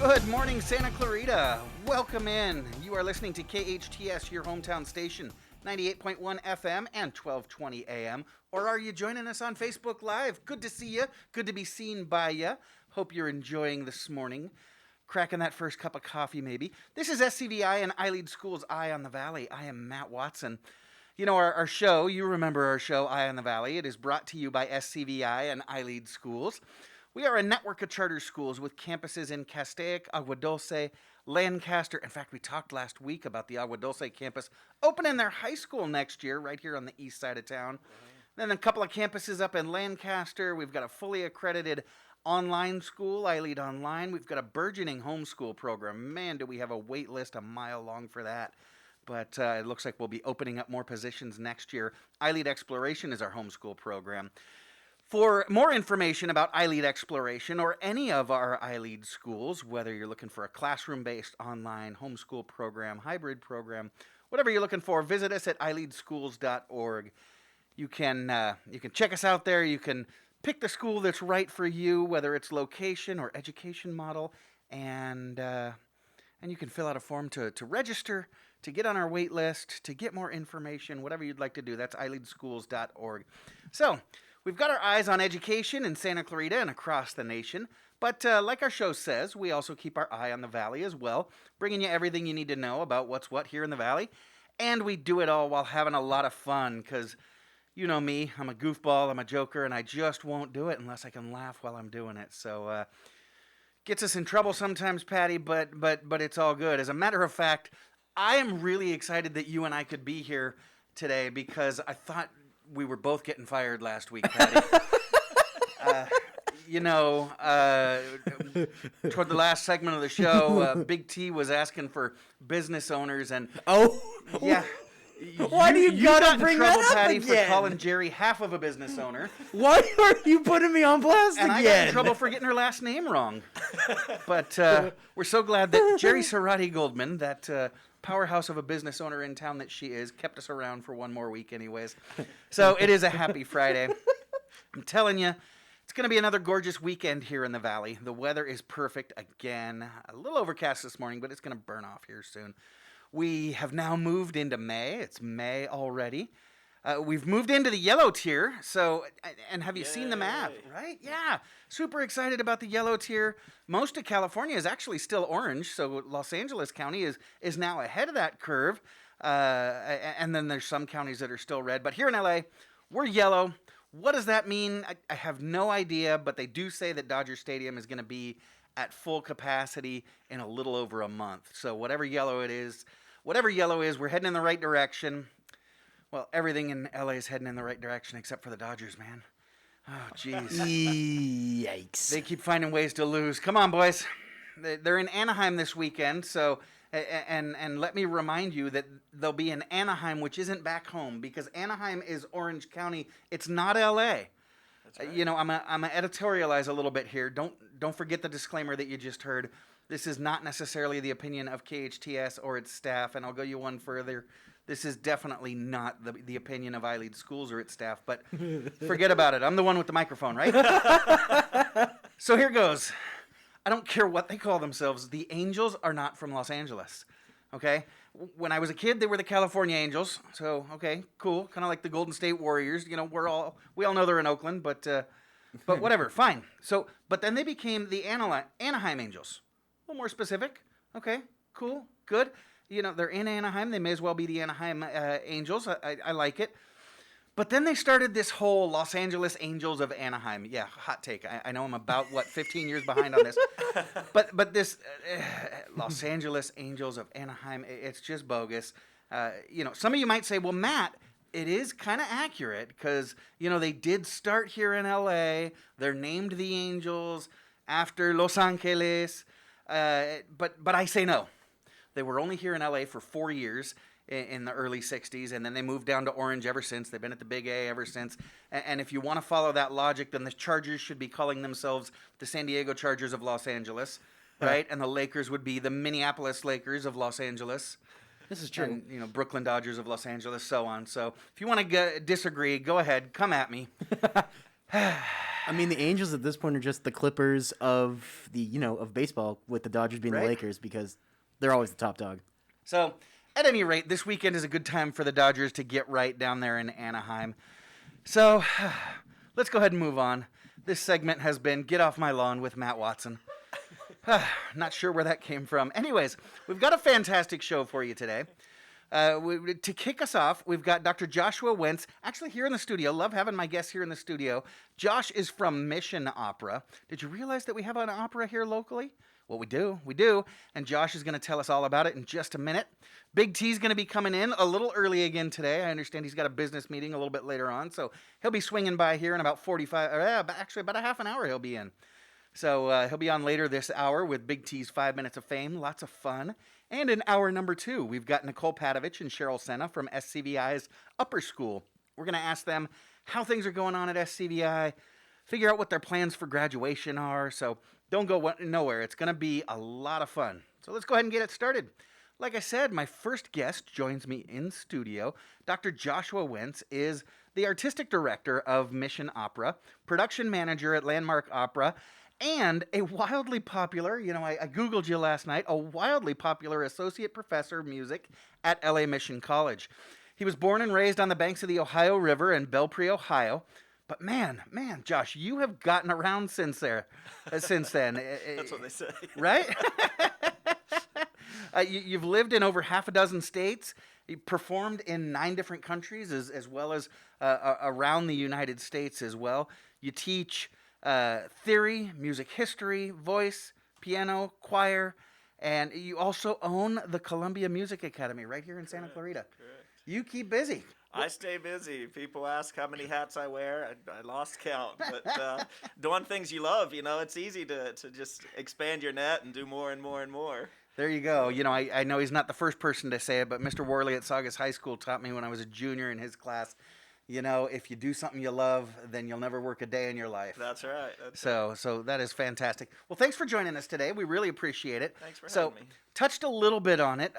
Good morning, Santa Clarita. Welcome in. You are listening to KHTS, your hometown station, 98.1 FM and 1220 AM. Or are you joining us on Facebook Live? Good to see you. Good to be seen by you. Hope you're enjoying this morning. Cracking that first cup of coffee, maybe. This is SCVi and iLead Schools Eye on the Valley. I am Matt Watson. You know, our show, you remember our show, Eye on the Valley. It is brought to you by SCVi and iLead Schools. We are a network of charter schools with campuses in Castaic, Agua Dulce, Lancaster. In fact, we talked last week about the Agua Dulce campus opening their high school next year right here on the east side of town. Then a couple of campuses up in Lancaster. We've got a fully accredited online school, iLead Online. We've got a burgeoning homeschool program. Man, do we have a wait list a mile long for that. But it looks like we'll be opening up more positions next year. iLead Exploration is our homeschool program. For more information about iLead Exploration or any of our iLead schools, whether you're looking for a classroom-based online homeschool program, hybrid program, whatever you're looking for, visit us at ileadschools.org. You can check us out there. You can pick the school that's right for you, whether it's location or education model, and you can fill out a form to register, to get on our wait list, to get more information, whatever you'd like to do. That's ileadschools.org. So, we've got our eyes on education in Santa Clarita and across the nation, but like our show says, we also keep our eye on the Valley as well, bringing you everything you need to know about what's what here in the Valley, and we do it all while having a lot of fun, because you know me, I'm a goofball, I'm a joker, and I just won't do it unless I can laugh while I'm doing it. So, gets us in trouble sometimes, Patty, but it's all good. As a matter of fact, I am really excited that you and I could be here today because I thought we were both getting fired last week, Patty. Toward the last segment of the show, Big T was asking for business owners, and yeah. Why do you gotta bring that up Patty, again? for calling Jerry half of a business owner. Why are you putting me on blast and again? I got in trouble for getting her last name wrong. But we're so glad that Jerry Serrati Goldman, that powerhouse of a business owner in town that she is, kept us around for one more week anyways. So it is a happy Friday. I'm telling you, it's going to be another gorgeous weekend here in the Valley. The weather is perfect again. A little overcast this morning, but it's going to burn off here soon. We have now moved into May. It's May already. We've moved into the yellow tier. So, and have you seen the map? Right? Yeah. Super excited about the yellow tier. Most of California is actually still orange. So Los Angeles County is now ahead of that curve. And then there's some counties that are still red. But here in LA, we're yellow. What does that mean? I have no idea, but they do say that Dodger Stadium is going to be at full capacity in a little over a month. So whatever yellow is, we're heading in the right direction. Well, everything in LA is heading in the right direction except for the Dodgers, man. Oh, jeez. Yikes. They keep finding ways to lose. Come on, boys. They're in Anaheim this weekend, so and let me remind you that they'll be in Anaheim, which isn't back home, because Anaheim is Orange County. It's not LA. That's right. I'm gonna editorialize a little bit here. Don't forget the disclaimer that you just heard. This is not necessarily the opinion of KHTS or its staff, and I'll go you one further. This is definitely not the opinion of iLead Schools or its staff, but forget about it. I'm the one with the microphone, right? So here goes. I don't care what they call themselves. The Angels are not from Los Angeles, okay? When I was a kid, they were the California Angels. So, okay, cool. Kind of like the Golden State Warriors. We all know they're in Oakland, but whatever, fine. So, but then they became the Anaheim Angels. A little more specific. Okay, cool, good. They're in Anaheim. They may as well be the Anaheim Angels. I like it. But then they started this whole Los Angeles Angels of Anaheim. Yeah, hot take. I know I'm about, 15 years behind on this. But this Los Angeles Angels of Anaheim, it's just bogus. Some of you might say, well, Matt, it is kind of accurate because, they did start here in L.A. They're named the Angels after Los Angeles. But I say no. They were only here in L.A. for 4 years in the early 60s, and then they moved down to Orange ever since. They've been at the Big A ever since. And if you want to follow that logic, then the Chargers should be calling themselves the San Diego Chargers of Los Angeles, right? And the Lakers would be the Minneapolis Lakers of Los Angeles. This is true. And, Brooklyn Dodgers of Los Angeles, so on. So if you want to disagree, go ahead. Come at me. I mean, the Angels at this point are just the Clippers of of baseball, with the Dodgers being Right. the Lakers, because they're always the top dog. So, at any rate, this weekend is a good time for the Dodgers to get right down there in Anaheim. So, let's go ahead and move on. This segment has been Get Off My Lawn with Matt Watson. Not sure where that came from. Anyways, we've got a fantastic show for you today. To kick us off, we've got Dr. Joshua Wentz, actually here in the studio. Love having my guests here in the studio. Josh is from Mission Opera. Did you realize that we have an opera here locally? Well, we do. And Josh is going to tell us all about it in just a minute. Big T's going to be coming in a little early again today. I understand he's got a business meeting a little bit later on, so he'll be swinging by here in about about a half an hour he'll be in. So he'll be on later this hour with Big T's 5 Minutes of Fame. Lots of fun. And in hour number 2, we've got Nicole Padovich and Cheryl Sena from SCVi's Upper School. We're going to ask them how things are going on at SCVi, figure out what their plans for graduation are. So don't go nowhere. It's going to be a lot of fun. So let's go ahead and get it started. Like I said, my first guest joins me in studio. Dr. Joshua Wentz is the artistic director of Mission Opera, production manager at Landmark Opera, and a wildly popular, I Googled you last night, a wildly popular associate professor of music at LA Mission College. He was born and raised on the banks of the Ohio River in Belpre, Ohio. But man, Josh, you have gotten around since then. That's what they say. Right? You've lived in over half a dozen states. You performed in 9 different countries, as well as around the United States as well. You teach theory, music history, voice, piano, choir, and you also own the Columbia Music Academy right here in Santa Clarita. Correct. You keep busy. I stay busy. People ask how many hats I wear. I lost count. But doing things you love, it's easy to just expand your net and do more and more and more. There you go. I know he's not the first person to say it, but Mr. Worley at Saugus High School taught me when I was a junior in his class, if you do something you love, then you'll never work a day in your life. That's right. So that is fantastic. Well, thanks for joining us today. We really appreciate it. Thanks for having me. Touched a little bit on it.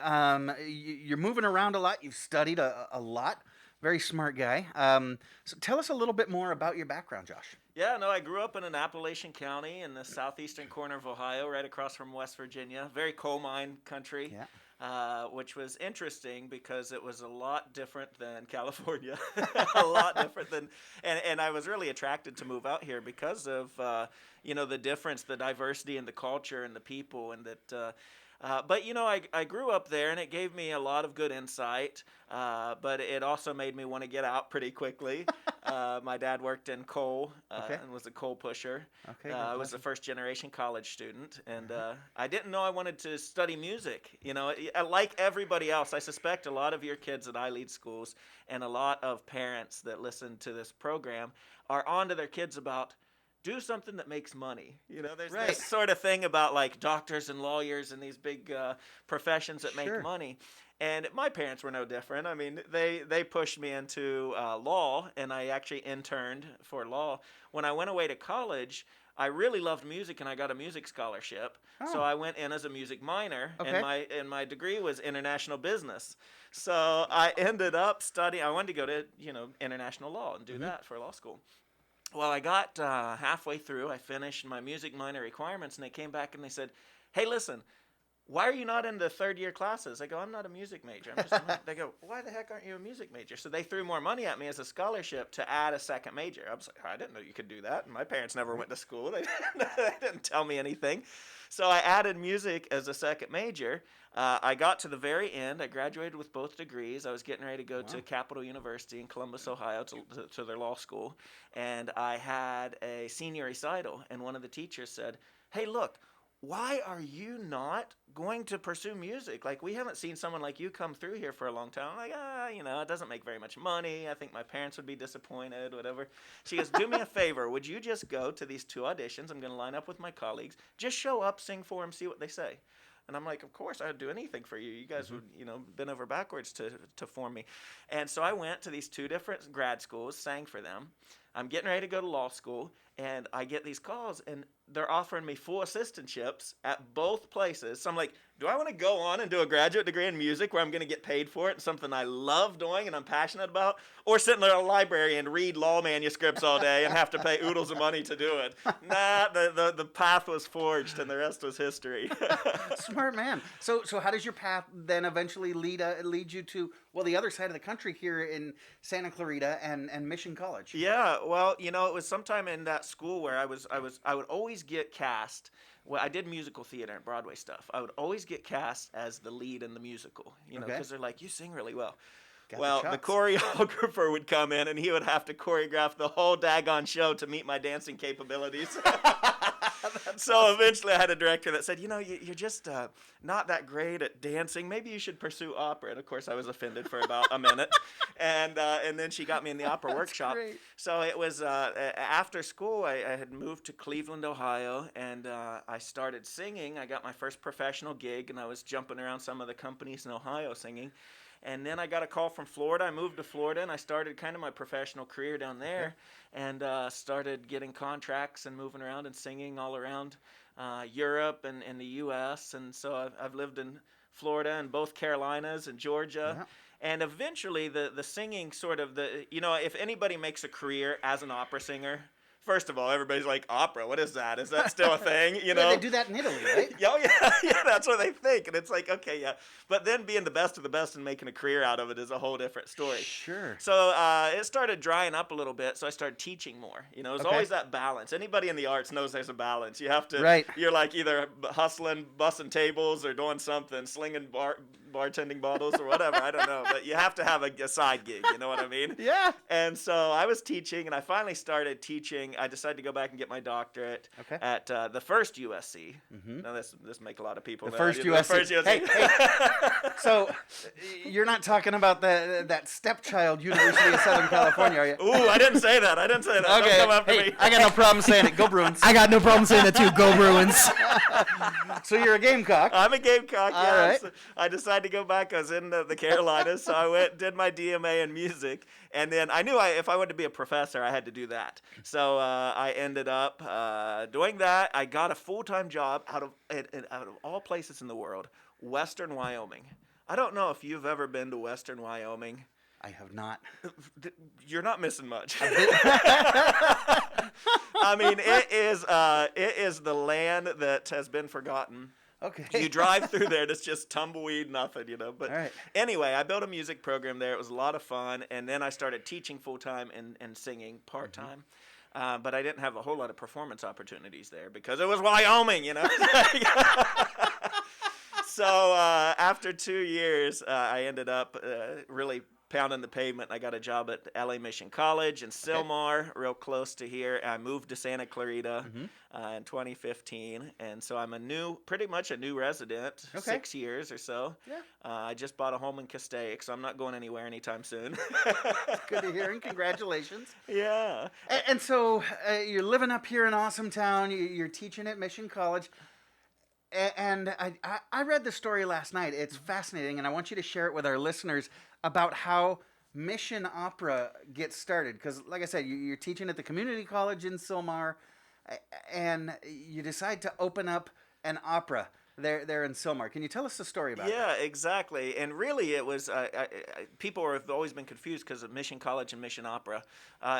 You're moving around a lot. You've studied a lot. Very smart guy. So tell us a little bit more about your background, Josh. Yeah, no, I grew up in an Appalachian county in the southeastern corner of Ohio, right across from West Virginia. Very coal mine country. Yeah. Which was interesting because it was a lot different than California, a lot different than, and I was really attracted to move out here because of, the difference, the diversity in the culture and the people, and that, but I grew up there, and it gave me a lot of good insight, but it also made me want to get out pretty quickly. My dad worked in coal and was a coal pusher. Okay. I was a first-generation college student, and I didn't know I wanted to study music. Like everybody else, I suspect a lot of your kids at I-Lead schools and a lot of parents that listen to this program are on to their kids about do something that makes money. There's right. this sort of thing about like doctors and lawyers and these big professions that Sure. make money. And my parents were no different. I mean, they pushed me into law, and I actually interned for law. When I went away to college, I really loved music, and I got a music scholarship. Oh. So I went in as a music minor, Okay. and my degree was international business. So I ended up studying. I wanted to go to international law and do that for law school. Well, I got halfway through. I finished my music minor requirements, and they came back and they said, "Hey, listen, why are you not in the third-year classes?" I go, "I'm not a music major." They go, "Why the heck aren't you a music major?" So they threw more money at me as a scholarship to add a second major. I was like, I didn't know you could do that. And my parents never went to school. They didn't tell me anything. So I added music as a second major. I got to the very end. I graduated with both degrees. I was getting ready to go to Capital University in Columbus, Ohio, to their law school. And I had a senior recital. And one of the teachers said, "Hey, look, why are you not going to pursue music? Like, we haven't seen someone like you come through here for a long time." I'm like, it doesn't make very much money. I think my parents would be disappointed, whatever. She goes, "Do me a favor. Would you just go to these 2 auditions? I'm going to line up with my colleagues. Just show up, sing for them, see what they say." And I'm like, "Of course, I'd do anything for you. You guys would, bend over backwards to form me." And so I went to these 2 different grad schools, sang for them. I'm getting ready to go to law school, and I get these calls, and they're offering me full assistantships at both places. So I'm like, do I want to go on and do a graduate degree in music where I'm going to get paid for it and something I love doing and I'm passionate about, or sit in a library and read law manuscripts all day and have to pay oodles of money to do it? Nah, the path was forged and the rest was history. Smart man. So how does your path then eventually lead you to, well, the other side of the country here in Santa Clarita and Mission College? Yeah, well, it was sometime in that school where I would always get cast. Well, I did musical theater and Broadway stuff. I would always get cast as the lead in the musical, because they're like, you sing really well. Well, the choreographer would come in and he would have to choreograph the whole daggone show to meet my dancing capabilities. So eventually I had a director that said, you're just not that great at dancing. Maybe you should pursue opera. And of course I was offended for about a minute. And then she got me in the opera workshop. Great. So it was after school, I had moved to Cleveland, Ohio, and I started singing. I got my first professional gig, and I was jumping around some of the companies in Ohio singing. And then I got a call from Florida. I moved to Florida, and I started kind of my professional career down there, and started getting contracts and moving around and singing all around Europe and the U.S. And so I've lived in Florida and both Carolinas and Georgia. Yeah. And eventually the singing sort of if anybody makes a career as an opera singer, first of all, everybody's like, opera, what is that? Is that still a thing? Yeah, they do that in Italy, right? Yeah, that's what they think. And it's like, okay, yeah. But then being the best of the best and making a career out of it is a whole different story. Sure. So it started drying up a little bit, so I started teaching more. There's always that balance. Anybody in the arts knows there's a balance. You have to, you're like either hustling, bussing tables, or doing something, slinging bartending bottles or whatever, I don't know. But you have to have a side gig, you know what I mean? Yeah. And so I was teaching, and I finally started teaching. I decided to go back and get my doctorate at the first USC. Mm-hmm. Now this make a lot of people the know. First USC. The first USC. Hey. So you're not talking about that stepchild University of Southern California, are you? Ooh, I didn't say that. Okay. Don't come after me. I got no problem saying it. Go Bruins. I got no problem saying that too. Go Bruins. So you're a Gamecock. I'm a Gamecock, All yeah. right. So I decided to go back. I was in the Carolinas, so I went, did my DMA in music, and then I knew if I wanted to be a professor, I had to do that. So I ended up doing that. I got a full-time job out of all places in the world, Western Wyoming. I don't know if you've ever been to Western Wyoming. I have not. You're not missing much. I mean, it is the land that has been forgotten. Okay. You drive through there, and it's just tumbleweed, nothing, But all right. Anyway, I built a music program there. It was a lot of fun, and then I started teaching full-time and singing part-time. Mm-hmm. But I didn't have a whole lot of performance opportunities there because it was Wyoming, So after 2 years, I ended up really pounding the pavement. I got a job at LA Mission College in Sylmar, real close to here. I moved to Santa Clarita in 2015, and so I'm pretty much a new resident, 6 years or so. Yeah. I just bought a home in Castaic, so I'm not going anywhere anytime soon. Good to hear, and congratulations. Yeah. And so you're living up here in Awesome Town. You're teaching at Mission College. And I read the story last night. It's fascinating, and I want you to share it with our listeners about how Mission Opera gets started. Because, like I said, you're teaching at the community college in Sylmar, and you decide to open up an opera there in Sylmar. Can you tell us the story about it? Yeah, exactly. And really, it was people have always been confused because of Mission College and Mission Opera.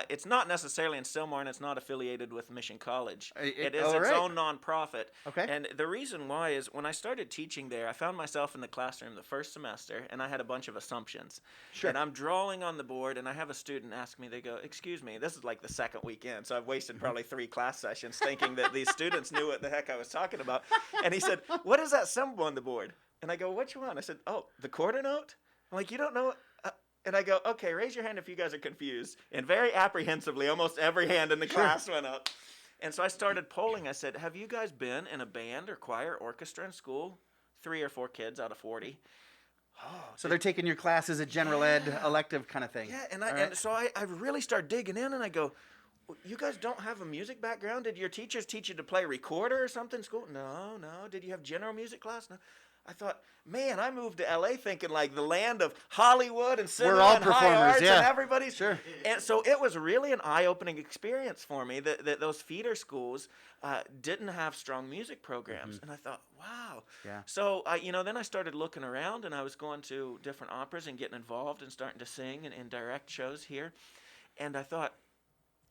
It's not necessarily in Sylmar, and it's not affiliated with Mission College. It is its own nonprofit. Okay. And the reason why is when I started teaching there, I found myself in the classroom the first semester, and I had a bunch of assumptions. Sure. And I'm drawing on the board, and I have a student ask me, they go, "Excuse me," this is like the second weekend, so I've wasted probably 3 class sessions thinking that these students knew what the heck I was talking about. And he said, "What is that symbol on the board?" And I go, "Which one?" I said, "Oh, the quarter note?" I'm like, "You don't know?" And I go, "Okay, raise your hand if you guys are confused." And very apprehensively, almost every hand in the class went up. And so I started polling. I said, "Have you guys been in a band or choir, orchestra in school?" 3 or 4 kids out of 40. So they're taking your class as a general ed elective kind of thing. Yeah, and so I really start digging in, and I go, "You guys don't have a music background? Did your teachers teach you to play recorder or something in school?" No. Did you have general music class? No. I thought, man, I moved to LA thinking like the land of Hollywood and cinema all and high performers, arts yeah. and everybody's. Sure. And so it was really an eye-opening experience for me that those feeder schools didn't have strong music programs. And I thought, wow. Yeah. So, then I started looking around, and I was going to different operas and getting involved and starting to sing and direct shows here. And I thought,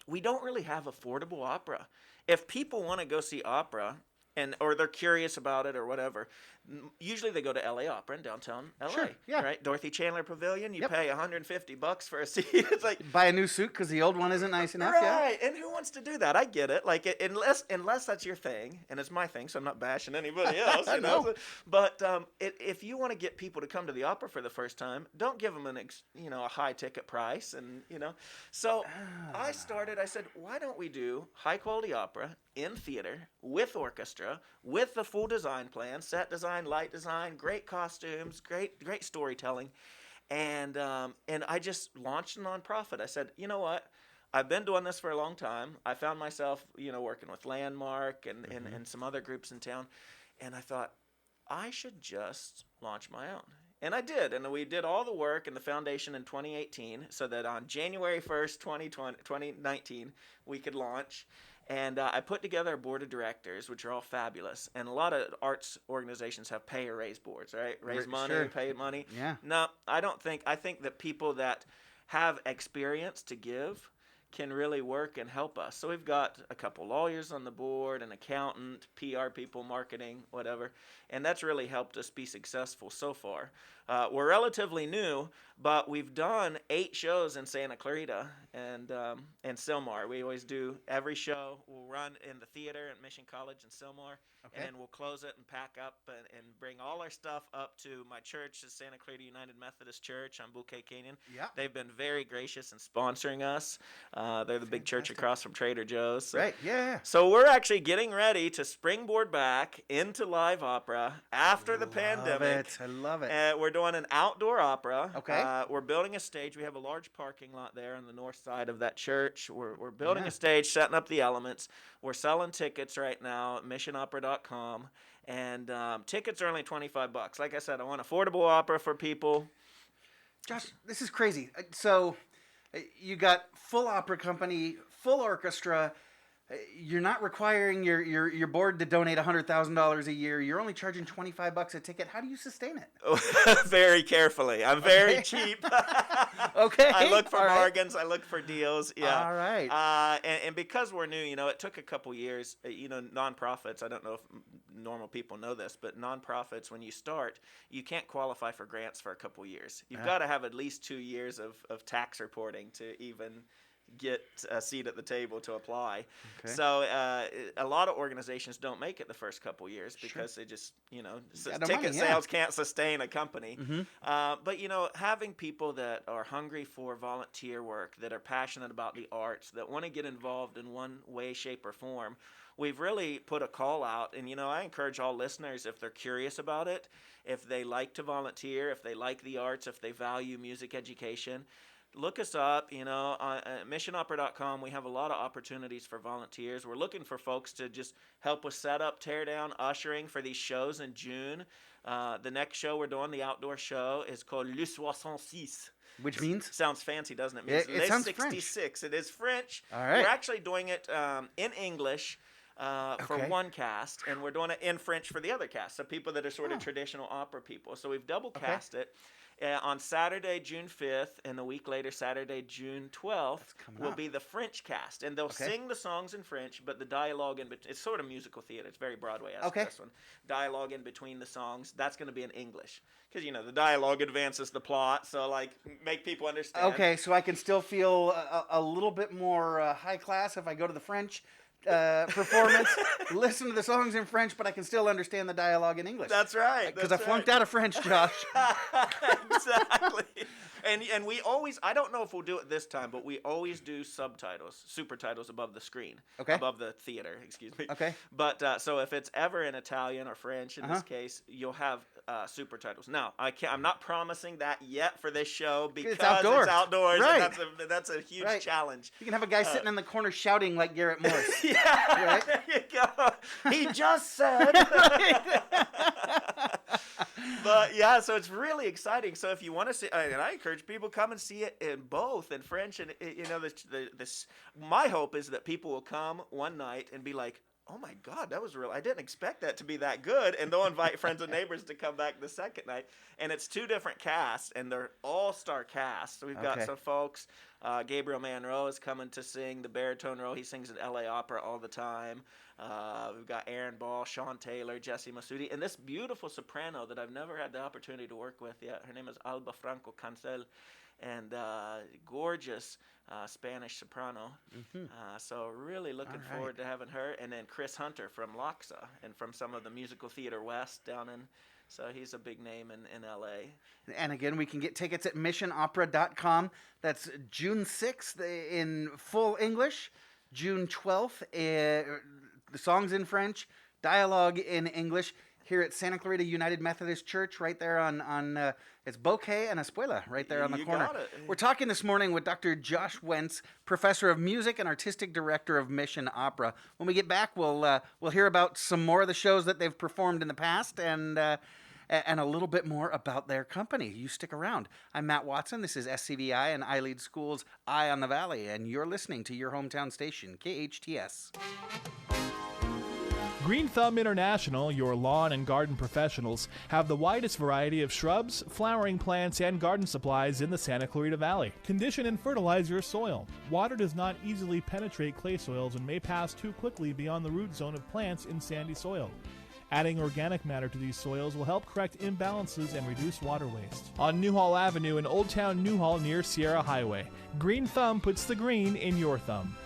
we don't really have affordable opera. If people want to go see opera, or they're curious about it or whatever, usually they go to LA Opera in downtown LA. Sure, yeah. Right? Dorothy Chandler Pavilion, you Yep. pay $150 for a seat. It's like, Buy a new suit because the old one isn't nice enough. right. And who wants to do that? I get it. Like, unless that's your thing, and it's my thing, so I'm not bashing anybody else, you know. No. But if you want to get people to come to the opera for the first time, don't give them a high ticket price, and So I said, why don't we do high quality opera in theater with orchestra, with the full design plan, set design, light design, great costumes, great storytelling. And I just launched a nonprofit. I said, you know what? I've been doing this for a long time. I found myself, working with Landmark and some other groups in town. And I thought, I should just launch my own. And I did. And we did all the work in the foundation in 2018 so that on January 1st, 2019, we could launch. And I put together a board of directors, which are all fabulous. And a lot of arts organizations have pay or raise boards, right? Raise money, Sure. pay money. Yeah. No, I don't think. I think that people that have experience to give can really work and help us. So we've got a couple lawyers on the board, an accountant, PR people, marketing, whatever. And that's really helped us be successful so far. We're relatively new, but we've done 8 shows in Santa Clarita and Sylmar. We always do every show. We'll run in the theater at Mission College in Sylmar, and then we'll close it and pack up and bring all our stuff up to my church, the Santa Clarita United Methodist Church on Bouquet Canyon. Yeah. They've been very gracious in sponsoring us. They're the big church across from Trader Joe's. So. Right. Yeah. So we're actually getting ready to springboard back into live opera after the pandemic. I love it. We're doing an outdoor opera. Okay. We're building a stage. We have a large parking lot there on the north side of that church. We're building a stage, setting up the elements. We're selling tickets right now at missionopera.com. And tickets are only $25. Like I said, I want affordable opera for people. Josh, this is crazy. So you got full opera company, full orchestra. You're not requiring your board to donate $100,000 a year. You're only charging $25 a ticket. How do you sustain it? Very carefully. I'm very cheap. Okay. I look for All right. bargains. I look for deals. Yeah. All right. And because we're new, it took a couple years. Nonprofits, I don't know if normal people know this, but nonprofits, when you start, you can't qualify for grants for a couple years. You've got to have at least 2 years of tax reporting to even get a seat at the table to apply. Okay. So a lot of organizations don't make it the first couple years because they just, ticket sales can't sustain a company. But, having people that are hungry for volunteer work, that are passionate about the arts, that want to get involved in one way, shape, or form, we've really put a call out. And, I encourage all listeners, if they're curious about it, if they like to volunteer, if they like the arts, if they value music education, look us up, on missionopera.com. We have a lot of opportunities for volunteers. We're looking for folks to just help us set up, tear down, ushering for these shows in June. The next show we're doing, the outdoor show, is called Le 66. Which means? Sounds fancy, doesn't it? It means it sounds 66. French. It is French. All right. We're actually doing it in English for one cast, and we're doing it in French for the other cast, so people that are sort of traditional opera people. So we've double cast it. On Saturday, June 5th, and a week later, Saturday, June 12th, will be the French cast. And they'll sing the songs in French, but the dialogue it's sort of musical theater. It's very Broadway-esque, this one. Dialogue in between the songs, that's going to be in English. Because, the dialogue advances the plot, so, make people understand. Okay, so I can still feel a little bit more high class if I go to the French performance, listen to the songs in French, but I can still understand the dialogue in English. That's right. Because I flunked out of French, Josh. Exactly. And we always, I don't know if we'll do it this time, but we always do subtitles, super titles above the screen. Okay. Above the theater, excuse me. Okay. But so if it's ever in Italian or French in this case, you'll have super titles. Now, I'm not promising that yet for this show because it's outdoors. Right. And that's a huge challenge. You can have a guy sitting in the corner shouting like Garrett Morris. Yeah, right? There you go. He just said. Yeah, so it's really exciting. So if you want to see, and I encourage people come and see it in both, in French and this. My hope is that people will come one night and be like, "Oh my God, that was real! I didn't expect that to be that good," and they'll invite friends and neighbors to come back the second night. And it's 2 different casts, and they're all-star casts. So we've got some folks. Gabriel Monroe is coming to sing the baritone role. He sings at LA Opera all the time. We've got Aaron Ball, Sean Taylor, Jesse Masudi, and this beautiful soprano that I've never had the opportunity to work with yet. Her name is Alba Franco Cancel, and gorgeous Spanish soprano. So really looking forward to having her. And then Chris Hunter from Loxa and from some of the Musical Theater West down in. So he's a big name in LA. And again, we can get tickets at missionopera.com. That's June 6th in full English, June 12th, the songs in French, dialogue in English, here at Santa Clarita United Methodist Church, right there on it's Bouquet and Espuela, right there on the corner. Got it. We're talking this morning with Dr. Josh Wentz, Professor of Music and Artistic Director of Mission Opera. When we get back, we'll hear about some more of the shows that they've performed in the past and a little bit more about their company. You stick around. I'm Matt Watson. This is SCVi, and I lead schools Eye on the Valley, and you're listening to your hometown station, KHTS. Green Thumb International, your lawn and garden professionals, have the widest variety of shrubs, flowering plants, and garden supplies in the Santa Clarita Valley. Condition and fertilize your soil. Water does not easily penetrate clay soils and may pass too quickly beyond the root zone of plants in sandy soil. Adding organic matter to these soils will help correct imbalances and reduce water waste. On Newhall Avenue in Old Town Newhall near Sierra Highway, Green Thumb puts the green in your thumb.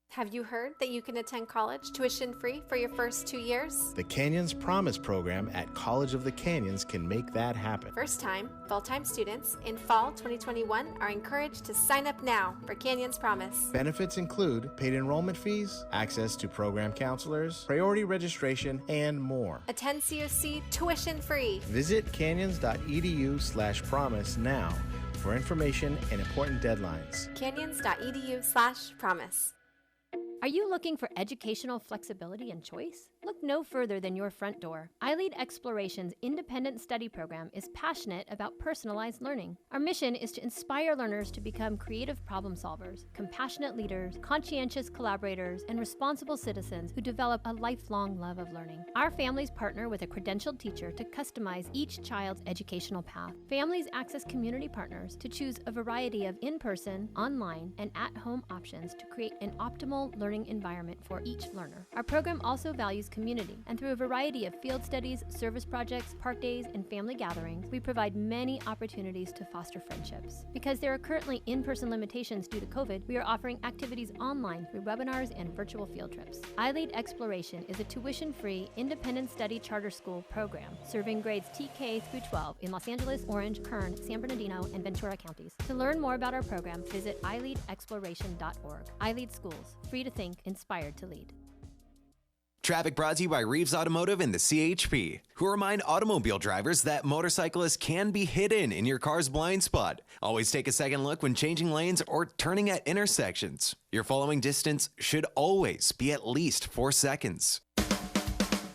Have you heard that you can attend college tuition-free for your first 2 years? The Canyons Promise program at College of the Canyons can make that happen. First-time, full-time students in fall 2021 are encouraged to sign up now for Canyons Promise. Benefits include paid enrollment fees, access to program counselors, priority registration, and more. Attend COC tuition-free. Visit canyons.edu/promise now for information and important deadlines. Canyons.edu/promise. Are you looking for educational flexibility and choice? Look no further than your front door. iLead Exploration's independent study program is passionate about personalized learning. Our mission is to inspire learners to become creative problem solvers, compassionate leaders, conscientious collaborators, and responsible citizens who develop a lifelong love of learning. Our families partner with a credentialed teacher to customize each child's educational path. Families access community partners to choose a variety of in-person, online, and at-home options to create an optimal learning environment for each learner. Our program also values community, and through a variety of field studies, service projects, park days, and family gatherings, we provide many opportunities to foster friendships. Because there are currently in-person limitations due to COVID, we are offering activities online through webinars and virtual field trips. iLead Exploration is a tuition-free, independent study charter school program serving grades TK through 12 in Los Angeles, Orange, Kern, San Bernardino, and Ventura counties. To learn more about our program, visit iLeadExploration.org. iLead Schools, free to think, inspired to lead. Traffic brought to you by Reeves Automotive and the CHP, who remind automobile drivers that motorcyclists can be hidden in your car's blind spot. Always take a second look when changing lanes or turning at intersections. Your following distance should always be at least 4 seconds.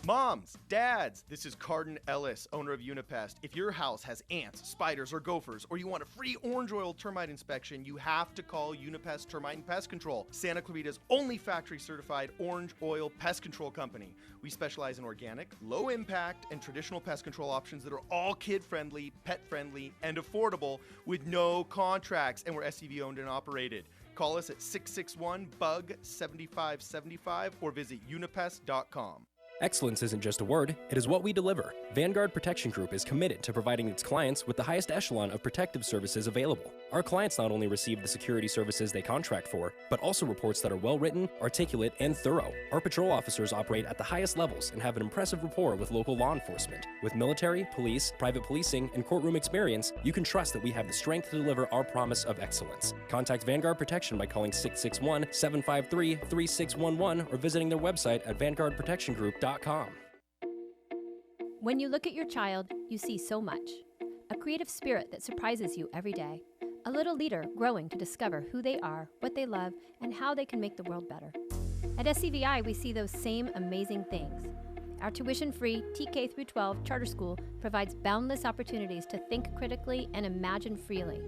Moms, dads, this is Cardin Ellis, owner of Unipest. If your house has ants, spiders, or gophers, or you want a free orange oil termite inspection, you have to call Unipest Termite and Pest Control, Santa Clarita's only factory-certified orange oil pest control company. We specialize in organic, low-impact, and traditional pest control options that are all kid-friendly, pet-friendly, and affordable with no contracts, and we're SCV owned and operated. Call us at 661-BUG-7575 or visit unipest.com. Excellence isn't just a word, it is what we deliver. Vanguard Protection Group is committed to providing its clients with the highest echelon of protective services available. Our clients not only receive the security services they contract for, but also reports that are well-written, articulate, and thorough. Our patrol officers operate at the highest levels and have an impressive rapport with local law enforcement. With military, police, private policing, and courtroom experience, you can trust that we have the strength to deliver our promise of excellence. Contact Vanguard Protection by calling 661-753-3611 or visiting their website at vanguardprotectiongroup.com. When you look at your child, you see so much. A creative spirit that surprises you every day. A little leader growing to discover who they are, what they love, and how they can make the world better. At SCVi, we see those same amazing things. Our tuition-free TK through 12 charter school provides boundless opportunities to think critically and imagine freely,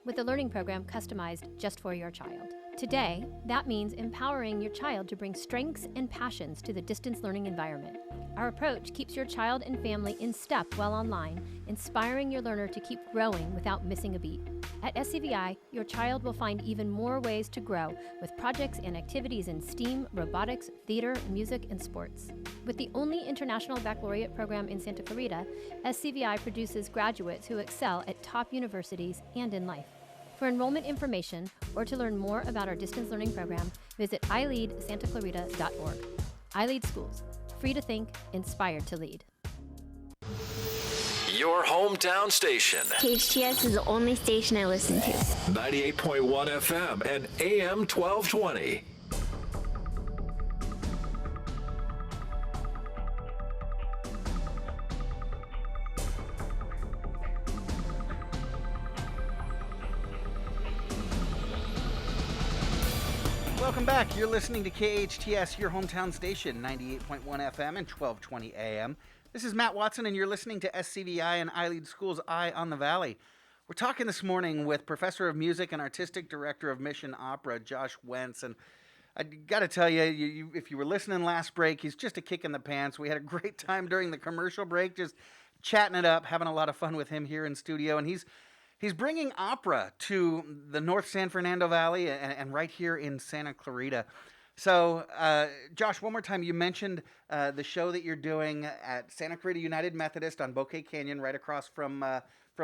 with a learning program customized just for your child. Today, that means empowering your child to bring strengths and passions to the distance learning environment. Our approach keeps your child and family in step while online, inspiring your learner to keep growing without missing a beat. At SCVi, your child will find even more ways to grow with projects and activities in STEAM, robotics, theater, music, and sports. With the only international baccalaureate program in Santa Clarita, SCVi produces graduates who excel at top universities and in life. For enrollment information or to learn more about our distance learning program, visit ileadsantaclarita.org. iLead Schools. Free to think, inspired to lead. Your hometown station. KHTS is the only station I listen to. 98.1 FM and AM 1220. Welcome back. You're listening to KHTS, your hometown station, 98.1 FM and 1220 AM. This is Matt Watson, and you're listening to SCVi and iLead Schools' Eye on the Valley. We're talking this morning with Professor of Music and Artistic Director of Mission Opera, Josh Wentz. And I got to tell you, if you were listening last break, he's just a kick in the pants. We had a great time during the commercial break, just chatting it up, having a lot of fun with him here in studio. And he's bringing opera to the North San Fernando Valley and right here in Santa Clarita. So, Josh, one more time, you mentioned the show that you're doing at Santa Clarita United Methodist on Bouquet Canyon, right across from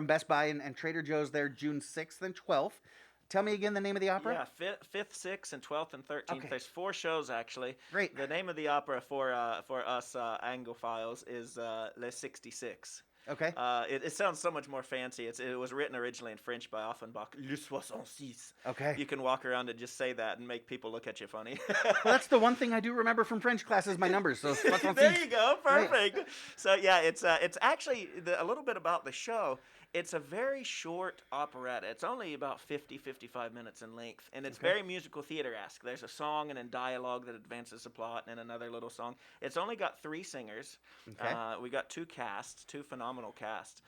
Best Buy and Trader Joe's there, June 6th and 12th. Tell me again the name of the opera. Yeah, 5th, 6th, and 12th and 13th. Okay. There's 4 shows, actually. Great. The name of the opera for us Anglophiles is Les 66. Okay. It sounds so much more fancy. It was written originally in French by Offenbach. Le 66. Okay. You can walk around and just say that and make people look at you funny. Well, that's the one thing I do remember from French class is my numbers. So There you go. Perfect. Right. So yeah, it's actually a little bit about the show. It's a very short operetta. It's only about 55 minutes in length, and it's very musical theater-esque. There's a song and then dialogue that advances the plot, and another little song. It's only got 3 singers. Okay. We got 2 casts, 2 phenomenal casts,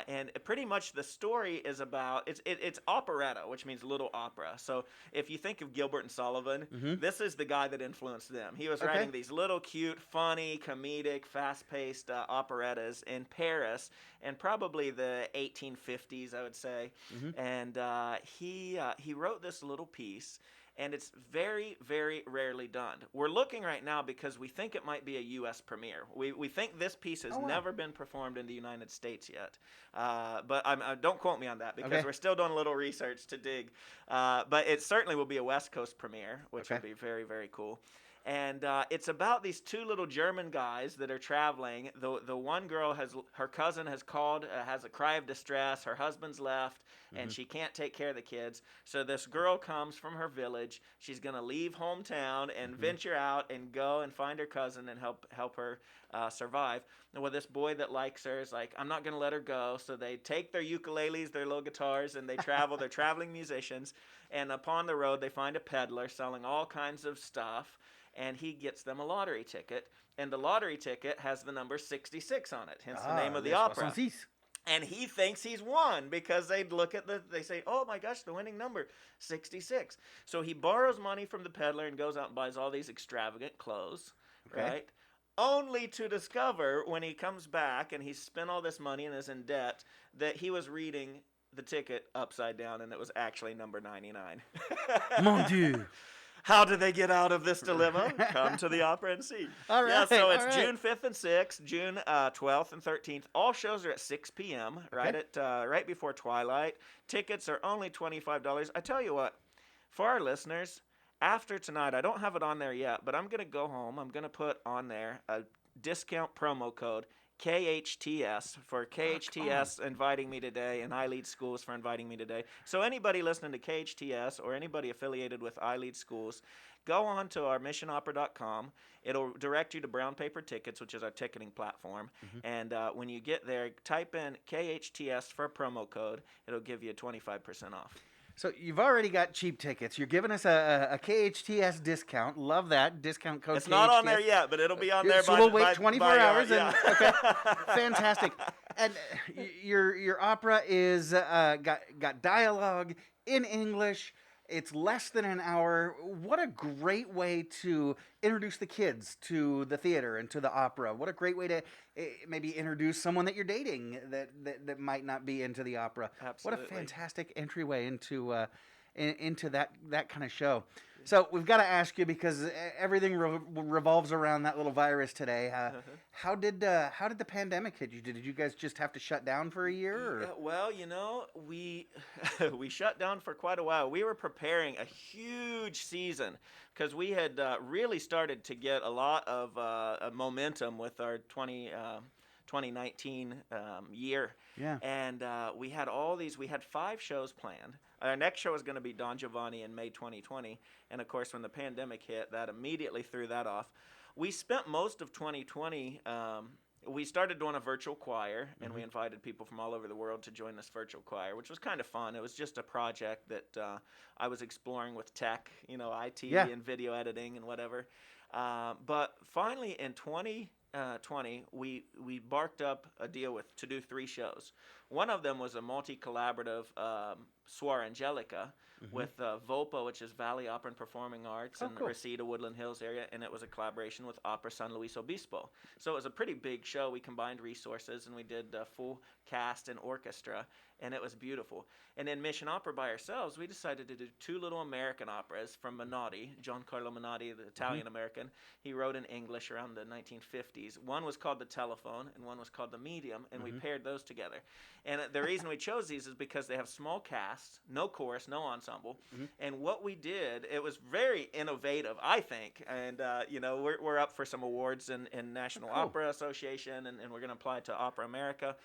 and pretty much the story is about it's operetta, which means little opera. So if you think of Gilbert and Sullivan, this is the guy that influenced them. He was writing these little cute, funny, comedic, fast-paced operettas in Paris, and probably the 1850s, I would say. And he wrote this little piece, and it's very, very rarely done. We're looking right now because we think it might be a U.S. premiere. We think this piece has never been performed in the United States yet. But don't quote me on that because we're still doing a little research to dig. But it certainly will be a West Coast premiere, which would be very, very cool. And it's about these 2 little German guys that are traveling. The one girl her cousin has called, has a cry of distress. Her husband's left, and she can't take care of the kids. So this girl comes from her village. She's going to leave hometown and venture out and go and find her cousin and help her survive. And well, this boy that likes her is like, I'm not going to let her go. So they take their ukuleles, their little guitars, and they travel. They're traveling musicians. And upon the road, they find a peddler selling all kinds of stuff. And he gets them a lottery ticket, and the lottery ticket has the number 66 on it, hence the name of the opera. And he thinks he's won because they say, oh my gosh, the winning number, 66. So he borrows money from the peddler and goes out and buys all these extravagant clothes, right? Only to discover when he comes back and he's spent all this money and is in debt that he was reading the ticket upside down and it was actually number 99. Mon Dieu. How do they get out of this dilemma? Come to the opera and see. All right. Yeah, so it's June 5th and 6th, June 12th and 13th. All shows are at 6 p.m., right before twilight. Tickets are only $25. I tell you what, for our listeners, after tonight, I don't have it on there yet, but I'm going to go home. I'm going to put on there a discount promo code, KHTS, for KHTS inviting me today, and iLead Schools for inviting me today. So anybody listening to KHTS or anybody affiliated with iLead Schools, go on to our missionopera.com. It'll direct you to Brown Paper Tickets, which is our ticketing platform. And when you get there, type in KHTS for a promo code. It'll give you 25% off. So you've already got cheap tickets. You're giving us a KHTS discount. Love that discount code. It's not on there yet, but it'll be on there. So by, we'll wait by, 24 by, hours. yeah. Okay, fantastic. And your opera is got dialogue in English. It's less than an hour. What a great way to introduce the kids to the theater and to the opera. What a great way to maybe introduce someone that you're dating that might not be into the opera. Absolutely. What a fantastic entryway into that kind of show. So we've got to ask you, because everything revolves around that little virus today. How did the pandemic hit you? Did you guys just have to shut down for a year? Or? Yeah, well, we we shut down for quite a while. We were preparing a huge season because we had really started to get a lot of momentum with our 2019 year. Yeah. And we had we had 5 shows planned. Our next show was going to be Don Giovanni in May 2020. And of course, when the pandemic hit, that immediately threw that off. We spent most of 2020, we started doing a virtual choir, and we invited people from all over the world to join this virtual choir, which was kind of fun. It was just a project that I was exploring with tech, IT and video editing and whatever. But finally in 2020, we barked up a deal to do 3 shows. One of them was a multi-collaborative Suor Angelica with VOPA, which is Valley Opera and Performing Arts in the Reseda, Woodland Hills area, and it was a collaboration with Opera San Luis Obispo. So it was a pretty big show. We combined resources, and we did a full cast and orchestra, and it was beautiful. And in Mission Opera by ourselves, we decided to do 2 little American operas from Menotti, Giancarlo Menotti, the Italian-American. He wrote in English around the 1950s. One was called The Telephone, and one was called The Medium, and we paired those together. And the reason we chose these is because they have small casts, no chorus, no ensemble. And what we did, it was very innovative, I think. And, we're up for some awards in National Opera Association, and we're going to apply to Opera America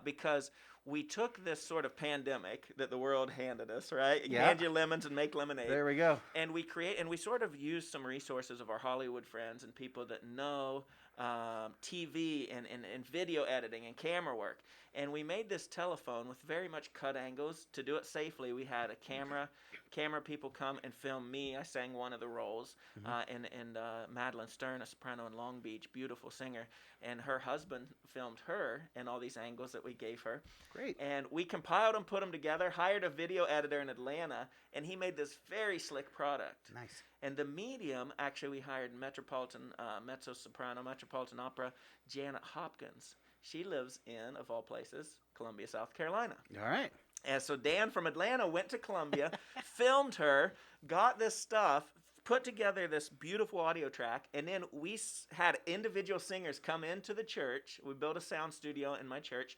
because we took this sort of pandemic that the world handed us, right? Hand you lemons and make lemonade. There we go. And we sort of used some resources of our Hollywood friends and people that know TV and video editing and camera work. And we made this telephone with very much cut angles. To do it safely, we had a camera people come and film me. I sang one of the roles. And Madeline Stern, a soprano in Long Beach, beautiful singer. And her husband filmed her and all these angles that we gave her. Great. And we compiled them, put them together, hired a video editor in Atlanta, and he made this very slick product. Nice. And the medium, actually, we hired Metropolitan mezzo-soprano, Metropolitan Opera, Janet Hopkins. She lives in, of all places, Columbia, South Carolina. All right. And so Dan from Atlanta went to Columbia, filmed her, got this stuff, put together this beautiful audio track, and then we had individual singers come into the church. We built a sound studio in my church.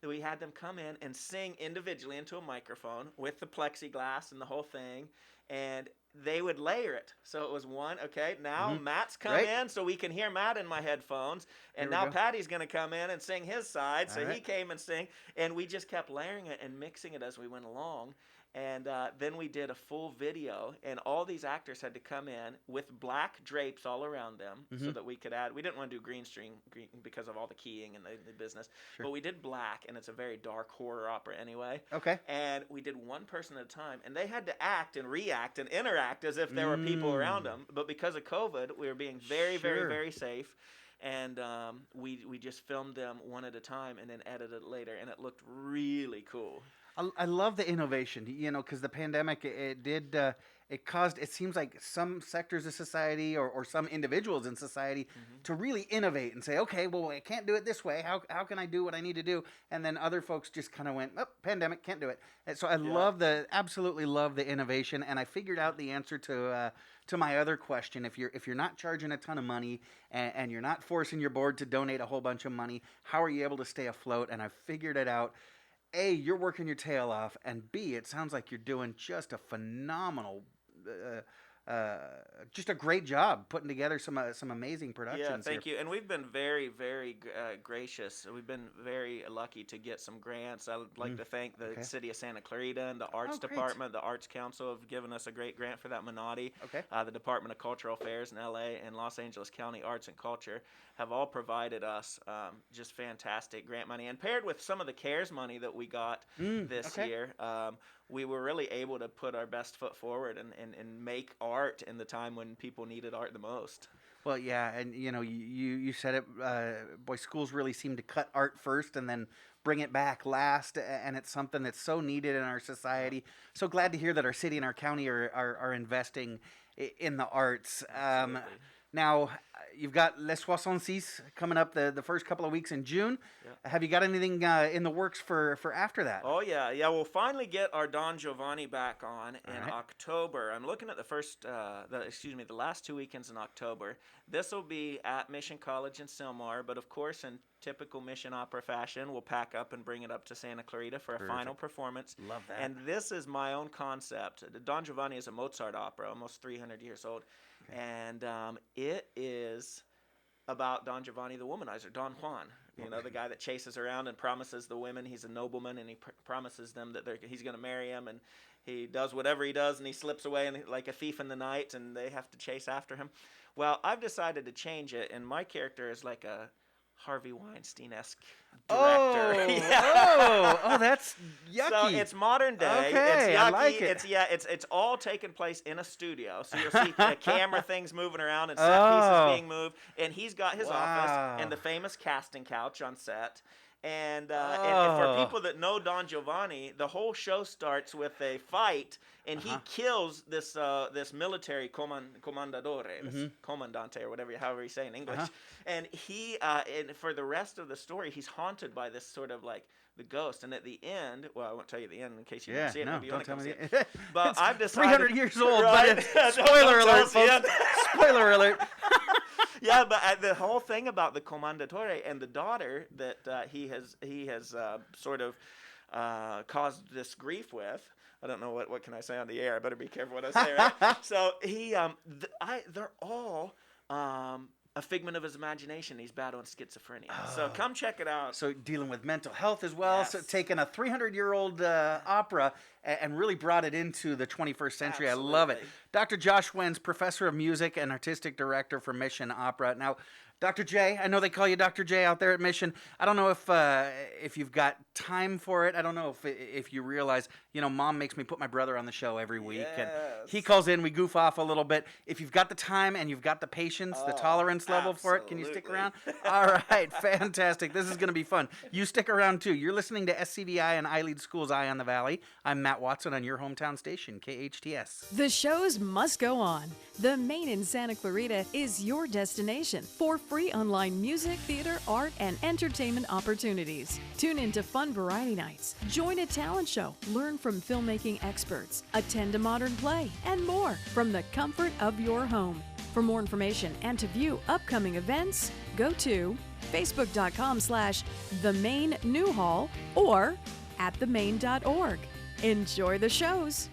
We had them come in and sing individually into a microphone with the plexiglass and the whole thing, and they would layer it. So it was one, okay, now Matt's come in, so we can hear Matt in my headphones, and now Patty's going to come in and sing his side, so he came and sang, and we just kept layering it and mixing it as we went along. And then we did a full video, and all these actors had to come in with black drapes all around them so that we could add. We didn't want to do green screen because of all the keying and the business, but we did black, and it's a very dark horror opera anyway. Okay. And we did one person at a time, and they had to act and react and interact as if there were people around them. But because of COVID, we were being very, very, very safe. And we just filmed them one at a time and then edited it later, and it looked really cool. I love the innovation, because the pandemic, it caused, it seems like some sectors of society or some individuals in society to really innovate and say, okay, well, I can't do it this way. How can I do what I need to do? And then other folks just kind of went, oh, pandemic, can't do it. And so I absolutely love the innovation. And I figured out the answer to my other question. If you're not charging a ton of money and you're not forcing your board to donate a whole bunch of money, how are you able to stay afloat? And I figured it out. A, you're working your tail off, and B, it sounds like you're doing just a phenomenal, just a great job putting together some amazing productions. Yeah, thank you. And we've been very, very gracious. We've been very lucky to get some grants. I would like to thank the City of Santa Clarita and the Arts Department. The Arts Council have given us a great grant for that Menotti. Okay. The Department of Cultural Affairs in LA and Los Angeles County Arts and Culture have all provided us just fantastic grant money. And paired with some of the CARES money that we got this year, we were really able to put our best foot forward and make art in the time when people needed art the most. Well, yeah, and you said it. Boy, schools really seem to cut art first and then bring it back last, and it's something that's so needed in our society. So glad to hear that our city and our county are investing in the arts. Now, you've got Les 66 coming up the first couple of weeks in June. Yeah. Have you got anything in the works for after that? Oh, yeah. We'll finally get our Don Giovanni back on in October. I'm looking at the last 2 weekends in October. This will be at Mission College in Sylmar, but of course, in typical Mission Opera fashion, we'll pack up and bring it up to Santa Clarita for a final performance. Love that. And this is my own concept. Don Giovanni is a Mozart opera, almost 300 years old. Okay. And it is about Don Giovanni the womanizer, Don Juan. The guy that chases around and promises the women he's a nobleman, and he promises them that he's going to marry him, and he does whatever he does, and he slips away like a thief in the night, and they have to chase after him. Well, I've decided to change it, and my character is like a Harvey Weinstein-esque director. Oh, that's yucky. So it's modern day. Okay, it's yucky. I like it. It's all taking place in a studio. So you'll see camera things moving around and set pieces being moved. And he's got his office and the famous casting couch on set. And for people that know Don Giovanni, the whole show starts with a fight, and he kills this military comandadore, this comandante, or however you say in English. And he, and for the rest of the story, he's haunted by this sort of like the ghost. And at the end, well, I won't tell you the end in case you didn't see it. No, maybe you don't want to tell come me. see it. But I've decided 300 years old, right? but it's, spoiler alert, folks. Spoiler alert. Yeah, but the whole thing about the Commendatore and the daughter that he has sort of caused this grief with. I don't know what can I say on the air. I better be careful what I say, right? So they're all a figment of his imagination. He's battling schizophrenia. So come check it out. So dealing with mental health as well. Yes. So taking a 300-year-old opera and really brought it into the 21st century. Absolutely. I love it. Dr. Josh Wentz, professor of music and artistic director for Mission Opera. Now, Dr. J, I know they call you Dr. J out there at Mission. I don't know if you've got time for it. I don't know if you realize, Mom makes me put my brother on the show every week. And he calls in, we goof off a little bit. If you've got the time and you've got the patience, the tolerance level for it, can you stick around? All right, fantastic. This is going to be fun. You stick around too. You're listening to SCVi and iLead School's Eye on the Valley. I'm Matt Watson on your hometown station, KHTS. The shows must go on. The Main in Santa Clarita is your destination for free online music, theater, art, and entertainment opportunities. Tune into fun variety nights, join a talent show, learn from filmmaking experts, attend a modern play, and more from the comfort of your home. For more information and to view upcoming events, go to facebook.com/themain.newhall or at themain.org. Enjoy the shows.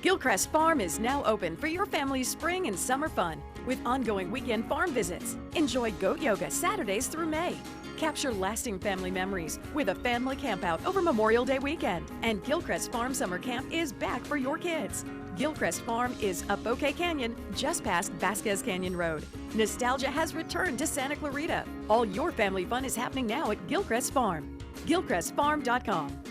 Gilcrest Farm is now open for your family's spring and summer fun with ongoing weekend farm visits. Enjoy goat yoga Saturdays through May. Capture lasting family memories with a family campout over Memorial Day weekend. And Gilcrest Farm Summer Camp is back for your kids. Gilcrest Farm is up Bouquet Canyon, just past Vasquez Canyon Road. Nostalgia has returned to Santa Clarita. All your family fun is happening now at Gilcrest Farm. GilcrestFarm.com.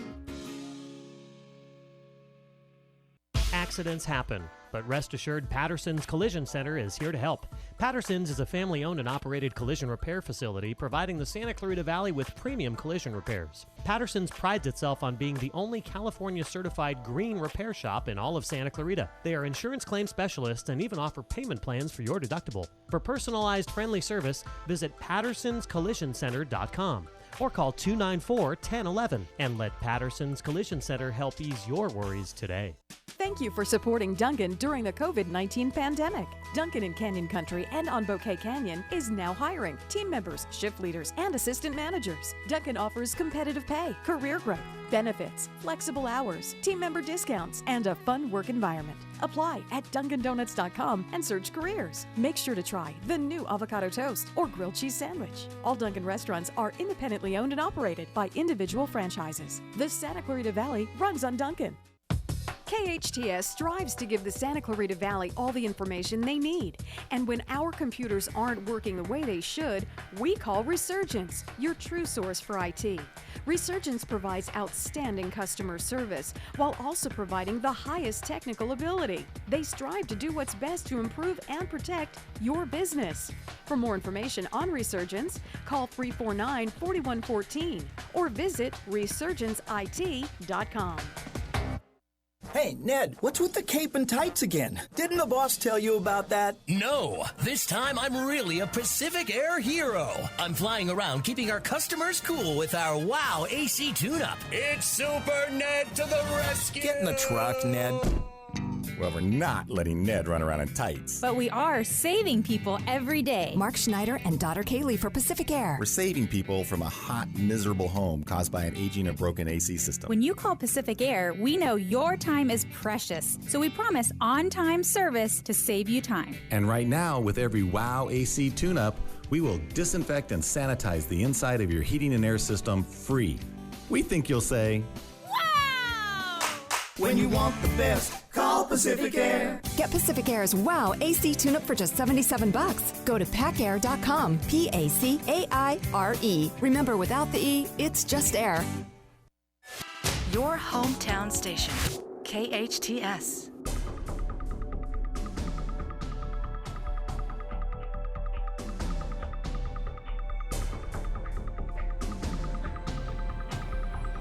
Accidents happen, but rest assured Patterson's Collision Center is here to help. Patterson's is a family-owned and operated collision repair facility providing the Santa Clarita Valley with premium collision repairs. Patterson's prides itself on being the only California-certified green repair shop in all of Santa Clarita. They are insurance claim specialists and even offer payment plans for your deductible. For personalized, friendly service, visit PattersonsCollisionCenter.com. or call 294-1011 and let Patterson's Collision Center help ease your worries today. Thank you for supporting Duncan during the COVID-19 pandemic. Duncan in Canyon Country and on Bouquet Canyon is now hiring team members, shift leaders, and assistant managers. Duncan offers competitive pay, career growth, benefits, flexible hours, team member discounts, and a fun work environment. Apply at DuncanDonuts.com and search careers. Make sure to try the new avocado toast or grilled cheese sandwich. All Duncan restaurants are independently owned and operated by individual franchises. The Santa Clarita Valley runs on Duncan. KHTS strives to give the Santa Clarita Valley all the information they need. And when our computers aren't working the way they should, we call Resurgence, your true source for IT. Resurgence provides outstanding customer service while also providing the highest technical ability. They strive to do what's best to improve and protect your business. For more information on Resurgence, call 349-4114 or visit resurgenceit.com. Hey, Ned, what's with the cape and tights again? Didn't the boss tell you about that? No, this time I'm really a Pacific Air hero. I'm flying around keeping our customers cool with our WOW AC tune-up. It's Super Ned to the rescue! Get in the truck, Ned. Well, we're not letting Ned run around in tights. But we are saving people every day. Mark Schneider and daughter Kaylee for Pacific Air. We're saving people from a hot, miserable home caused by an aging or broken AC system. When you call Pacific Air, we know your time is precious. So we promise on-time service to save you time. And right now, with every WOW AC tune-up, we will disinfect and sanitize the inside of your heating and air system free. We think you'll say, wow! When you want the best, call Pacific Air. Get Pacific Air's WOW AC tune-up for just $77. Go to pacair.com, Pacaire. Remember, without the E, it's just air. Your hometown station, KHTS.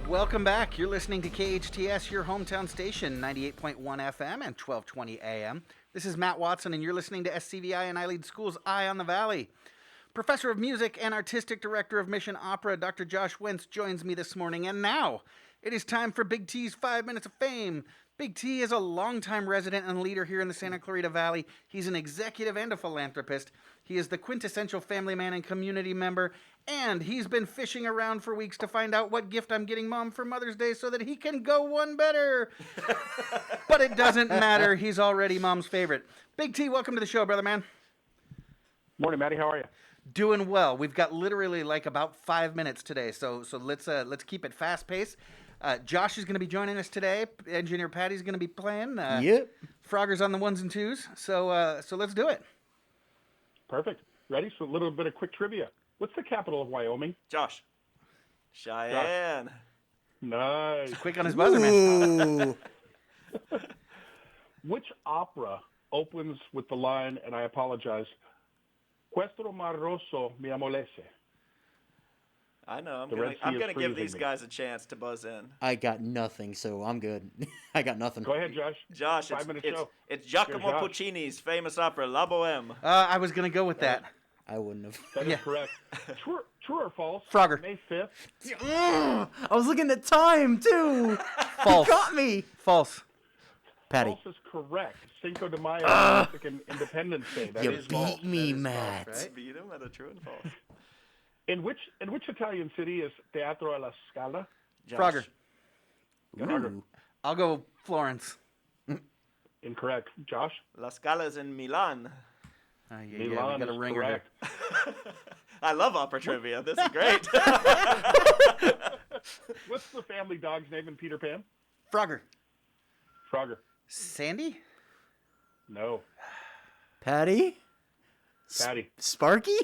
Welcome back. You're listening to KHTS, your hometown station, 98.1 FM and 1220 AM. This is Matt Watson, and you're listening to SCVi and I Lead Schools' Eye on the Valley. Professor of Music and Artistic Director of Mission Opera, Dr. Josh Wentz, joins me this morning. And now, it is time for Big T's 5 Minutes of Fame. Big T is a longtime resident and leader here in the Santa Clarita Valley. He's an executive and a philanthropist. He is the quintessential family man and community member, and he's been fishing around for weeks to find out what gift I'm getting Mom for Mother's Day so that he can go one better. But it doesn't matter. He's already Mom's favorite. Big T, welcome to the show, brother man. Morning, Maddie. How are you? Doing well. We've got literally like about 5 minutes today, so let's keep it fast paced. Josh is going to be joining us today. Engineer Patty's going to be playing. Yep. Frogger's on the ones and twos. So let's do it. Perfect. Ready? So a little bit of quick trivia. What's the capital of Wyoming? Josh. Cheyenne. Nice. Quick on his buzzer, man. Which opera opens with the line, and I apologize, Questo mar rosso mi amolese? I know. I'm gonna give these guys a chance to buzz in. I got nothing, so I'm good. I got nothing. Go ahead, Josh. Josh, it's Giacomo Puccini's famous opera La Boheme. I was gonna go with that. I wouldn't have. That is correct. True or false? Frogger. May 5th. I was looking at time too. False. You got me. False. Patty. False is correct. Cinco de Mayo, Mexican Independence Day. That you is beat false. me, Matt. Right? Beat him at a true and false. In which Italian city is Teatro alla Scala? Josh. Frogger. Frogger. I'll go Florence. Incorrect. Josh? La Scala's in Milan. Milan we got a is ringer correct. I love opera trivia. This is great. What's the family dog's name in Peter Pan? Frogger. Frogger. Sandy? No. Patty? Patty. Sparky?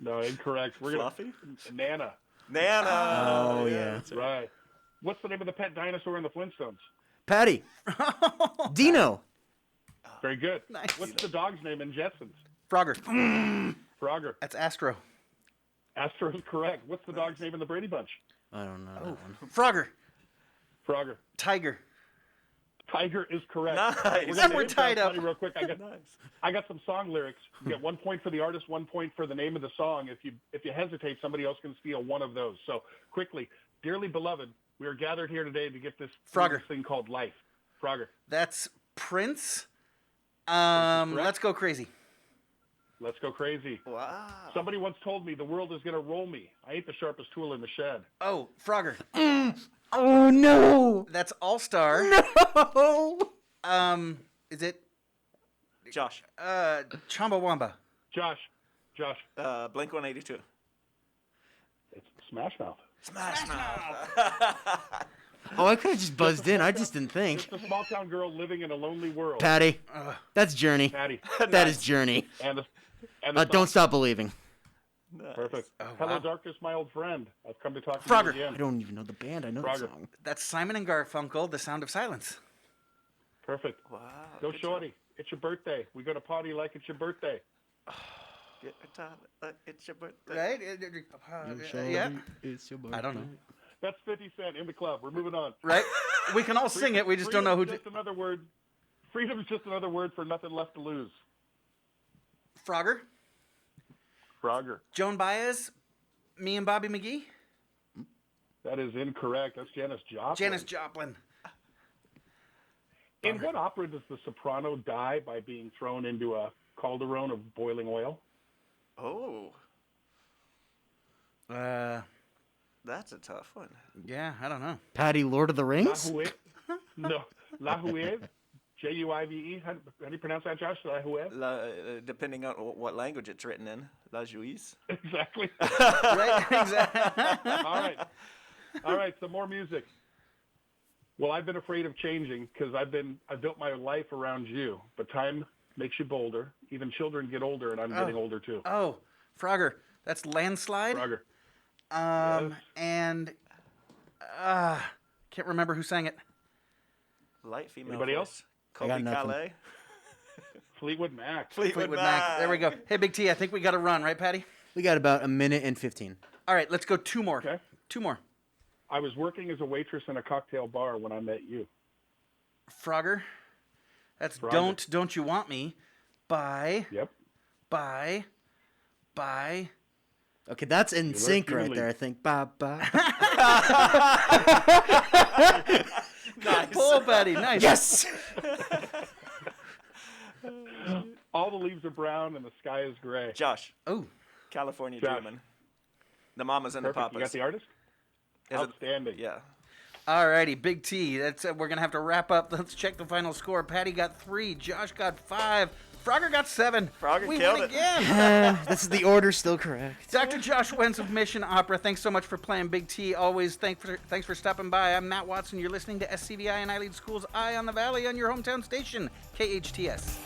No, incorrect. Fluffy? Nana. Oh, yeah. That's right. What's the name of the pet dinosaur in the Flintstones? Patty. Dino. Very good. Nice. What's the dog's name in Jetsons? Frogger. Frogger. That's Astro. Astro is correct. What's the dog's name in the Brady Bunch? I don't know that one. Frogger. Frogger. Tiger. Tiger is correct. Nice. And we're tied up. Real quick, I got some song lyrics. You get 1 point for the artist, 1 point for the name of the song. If you hesitate, somebody else can steal one of those. So quickly, dearly beloved, we are gathered here today to get this thing called life. Frogger. That's Prince. Let's go crazy. Let's go crazy. Wow. Somebody once told me the world is going to roll me. I ain't the sharpest tool in the shed. Oh, Frogger. Oh, no. That's All-Star. No. Is it? Josh. Josh. Chumbawamba. Blink-182. It's Smash Mouth. Smash Mouth. Oh, I could have just buzzed in. I just didn't think. Just a small town girl living in a lonely world. Patty. That's Journey. Patty. That is Journey. And Don't Stop Believing. Perfect. Oh, Hello, wow. Darkness, my old friend. I've come to talk to Frogger. you again. I don't even know the band. I know the song. That's Simon and Garfunkel, The Sound of Silence. Perfect. Wow. Go shorty. It's your birthday. We're going to party like it's your birthday. It's your birthday. Right? Yeah. It's your birthday. I don't know. That's 50 Cent in the club. We're moving on. Right? We can all sing it. We just don't know who. Just another word. Freedom is just another word for nothing left to lose. Frogger. Frogger. Joan Baez. Me and Bobby McGee. That is incorrect. That's Janis Joplin. Janis Joplin. In what opera does the soprano die by being thrown into a cauldron of boiling oil? Oh. That's a tough one. Yeah, I don't know. Patty, Lord of the Rings? No. La Juive? Juive? How do you pronounce that, Josh? La Juive? Depending on what language it's written in. La Juive. Exactly. Right? Exactly. All right, some more music. Well, I've been afraid of changing because I've built my life around you. But time makes you bolder. Even children get older, and I'm getting older too. Oh, Frogger. That's Landslide. Frogger. Yes. And can't remember who sang it. Light female. Anybody voice. else? Colby Calais. Fleetwood Mac. Fleetwood Mac. There we go. Hey, Big T, I think we got to run, right, Patty? We got about a minute and 15. All right, let's go two more. Okay. Two more. I was working as a waitress in a cocktail bar when I met you. Frogger. That's Frogger. Don't You Want Me by... Yep. By... Okay, that's in sync right evenly. there, I think. Ba. Nice. Pull, Patty. Nice. Yes! All the leaves are brown and the sky is gray. Josh. Oh. California Josh. Dreamin'. The Mamas and Perfect. the Papas. You got the artist? Outstanding. Yeah. All righty, Big T. That's we're gonna have to wrap up. Let's check the final score. Patty got 3. Josh got 5. Frogger got 7. Frogger we killed win it. again. This is the order still correct. Dr. Josh Wentz of Mission Opera, thanks so much for playing Big T. Always thanks for stopping by. I'm Matt Watson. You're listening to SCVi and I Lead Schools Eye on the Valley on your hometown station, KHTS.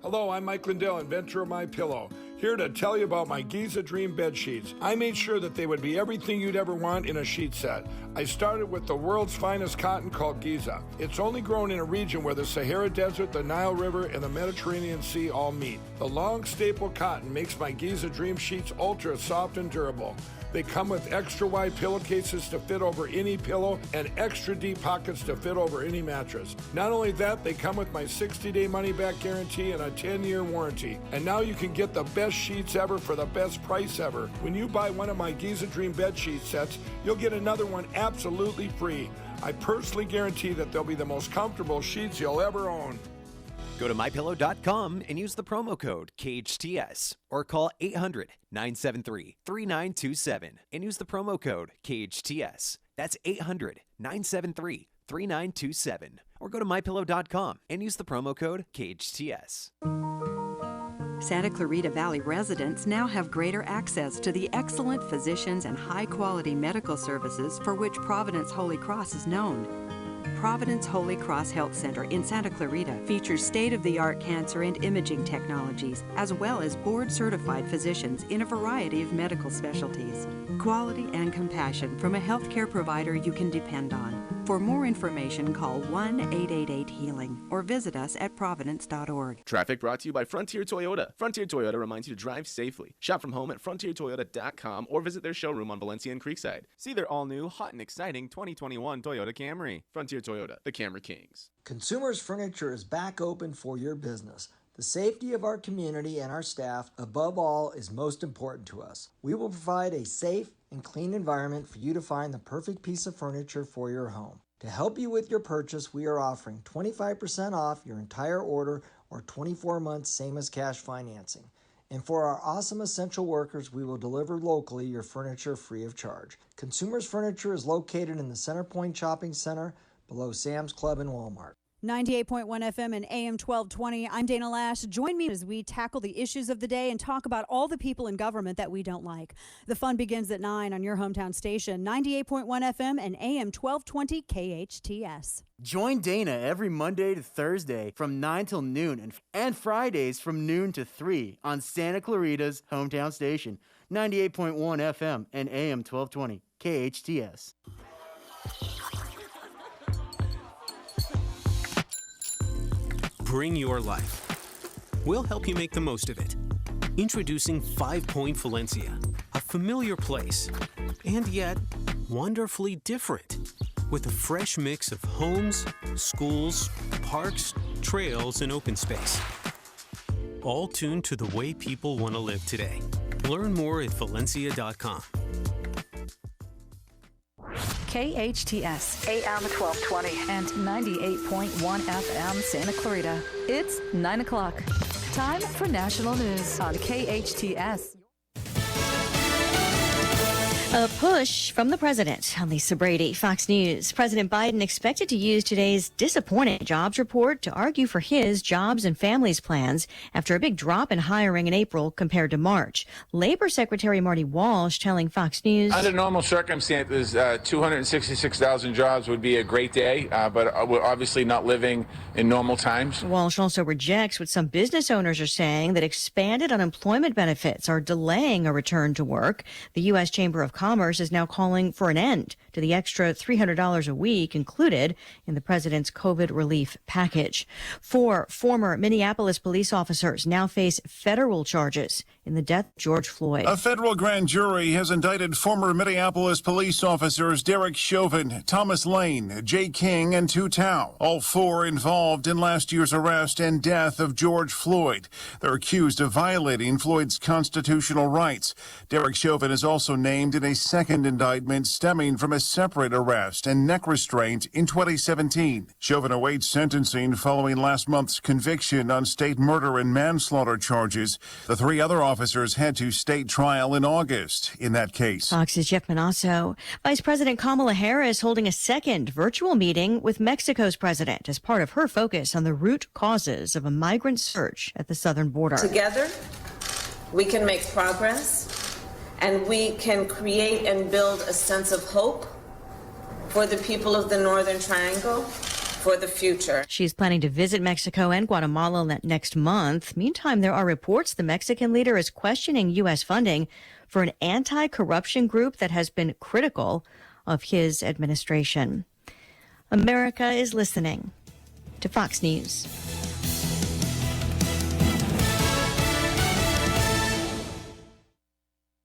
Hello, I'm Mike Lindell, inventor of My Pillow, here to tell you about my Giza Dream bed sheets. I made sure that they would be everything you'd ever want in a sheet set. I started with the world's finest cotton called Giza. It's only grown in a region where the Sahara Desert, the Nile River, and the Mediterranean Sea all meet. The long staple cotton makes my Giza Dream sheets ultra soft and durable. They come with extra wide pillowcases to fit over any pillow and extra deep pockets to fit over any mattress. Not only that, they come with my 60-day money-back guarantee and a 10-year warranty. And now you can get the best sheets ever for the best price ever. When you buy one of my Giza Dream bed sheet sets, you'll get another one absolutely free. I personally guarantee that they'll be the most comfortable sheets you'll ever own. Go to mypillow.com and use the promo code KHTS or call 800-973-3927 and use the promo code KHTS. That's 800-973-3927 or go to mypillow.com and use the promo code KHTS. Santa Clarita Valley residents now have greater access to the excellent physicians and high-quality medical services for which Providence Holy Cross is known. Providence Holy Cross Health Center in Santa Clarita features state-of-the-art cancer and imaging technologies, as well as board-certified physicians in a variety of medical specialties. Quality and compassion from a healthcare provider you can depend on. For more information, call 1-888-HEALING or visit us at providence.org. Traffic brought to you by Frontier Toyota. Frontier Toyota reminds you to drive safely. Shop from home at frontiertoyota.com or visit their showroom on Valencia and Creekside. See their all-new, hot and exciting 2021 Toyota Camry. Frontier Toyota, the Camry Kings. Consumers Furniture is back open for your business. The safety of our community and our staff, above all, is most important to us. We will provide a safe and clean environment for you to find the perfect piece of furniture for your home. To help you with your purchase, we are offering 25% off your entire order or 24 months, same as cash financing. And for our awesome essential workers, we will deliver locally your furniture free of charge. Consumers Furniture is located in the Centerpoint Shopping Center below Sam's Club and Walmart. 98.1 FM and AM 1220. I'm Dana Lash. Join me as we tackle the issues of the day and talk about all the people in government that we don't like. The fun begins at 9 on your hometown station, 98.1 FM and AM 1220 KHTS. Join Dana every Monday to Thursday from 9 till noon and Fridays from noon to 3 on Santa Clarita's hometown station, 98.1 FM and AM 1220 KHTS. Bring your life. We'll help you make the most of it. Introducing 5 Point Valencia, a familiar place, and yet wonderfully different, with a fresh mix of homes, schools, parks, trails, and open space. All tuned to the way people want to live today. Learn more at valencia.com. KHTS, AM 1220 and 98.1 FM Santa Clarita. It's 9 o'clock. Time for national news on KHTS. A push from the president. I'm Lisa Brady, Fox News. President Biden expected to use today's disappointing jobs report to argue for his jobs and families plans after a big drop in hiring in April compared to March. Labor Secretary Marty Walsh telling Fox News. Under normal circumstances, 266,000 jobs would be a great day, but we're obviously not living in normal times. Walsh also rejects what some business owners are saying, that expanded unemployment benefits are delaying a return to work. The U.S. Chamber of Commerce is now calling for an end to the extra $300 a week included in the president's COVID relief package. 4 former Minneapolis police officers now face federal charges in the death of George Floyd. A federal grand jury has indicted former Minneapolis police officers Derek Chauvin, Thomas Lane, Jay King, and Tu Tao. All 4 involved in last year's arrest and death of George Floyd. They're accused of violating Floyd's constitutional rights. Derek Chauvin is also named in a second indictment stemming from a separate arrest and neck restraint in 2017. Chauvin awaits sentencing following last month's conviction on state murder and manslaughter charges. The 3 other officers head to state trial in August in that case. Fox's Jeff Manasso. Vice President Kamala Harris holding a second virtual meeting with Mexico's president as part of her focus on the root causes of a migrant surge at the southern border. Together, we can make progress, and we can create and build a sense of hope for the people of the Northern Triangle for the future. She's planning to visit Mexico and Guatemala next month. Meantime, there are reports the Mexican leader is questioning U.S. funding for an anti-corruption group that has been critical of his administration. America is listening to Fox News.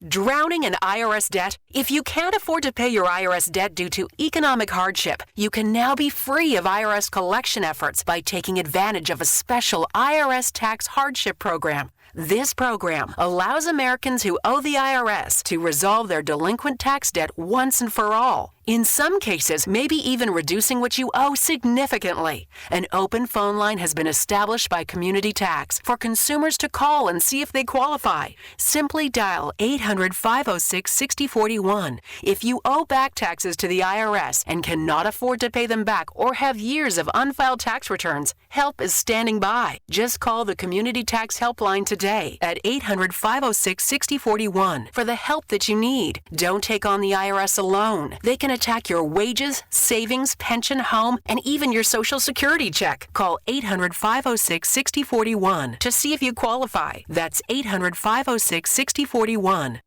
Drowning in IRS debt? If you can't afford to pay your IRS debt due to economic hardship, you can now be free of IRS collection efforts by taking advantage of a special IRS tax hardship program. This program allows Americans who owe the IRS to resolve their delinquent tax debt once and for all. In some cases, maybe even reducing what you owe significantly. An open phone line has been established by Community Tax for consumers to call and see if they qualify. Simply dial 800-506-6041. If you owe back taxes to the IRS and cannot afford to pay them back or have years of unfiled tax returns, help is standing by. Just call the Community Tax Helpline today at 800-506-6041 for the help that you need. Don't take on the IRS alone. They can attack your wages, savings, pension, home, and even your Social Security check. Call 800-506-6041 to see if you qualify. That's 800-506-6041.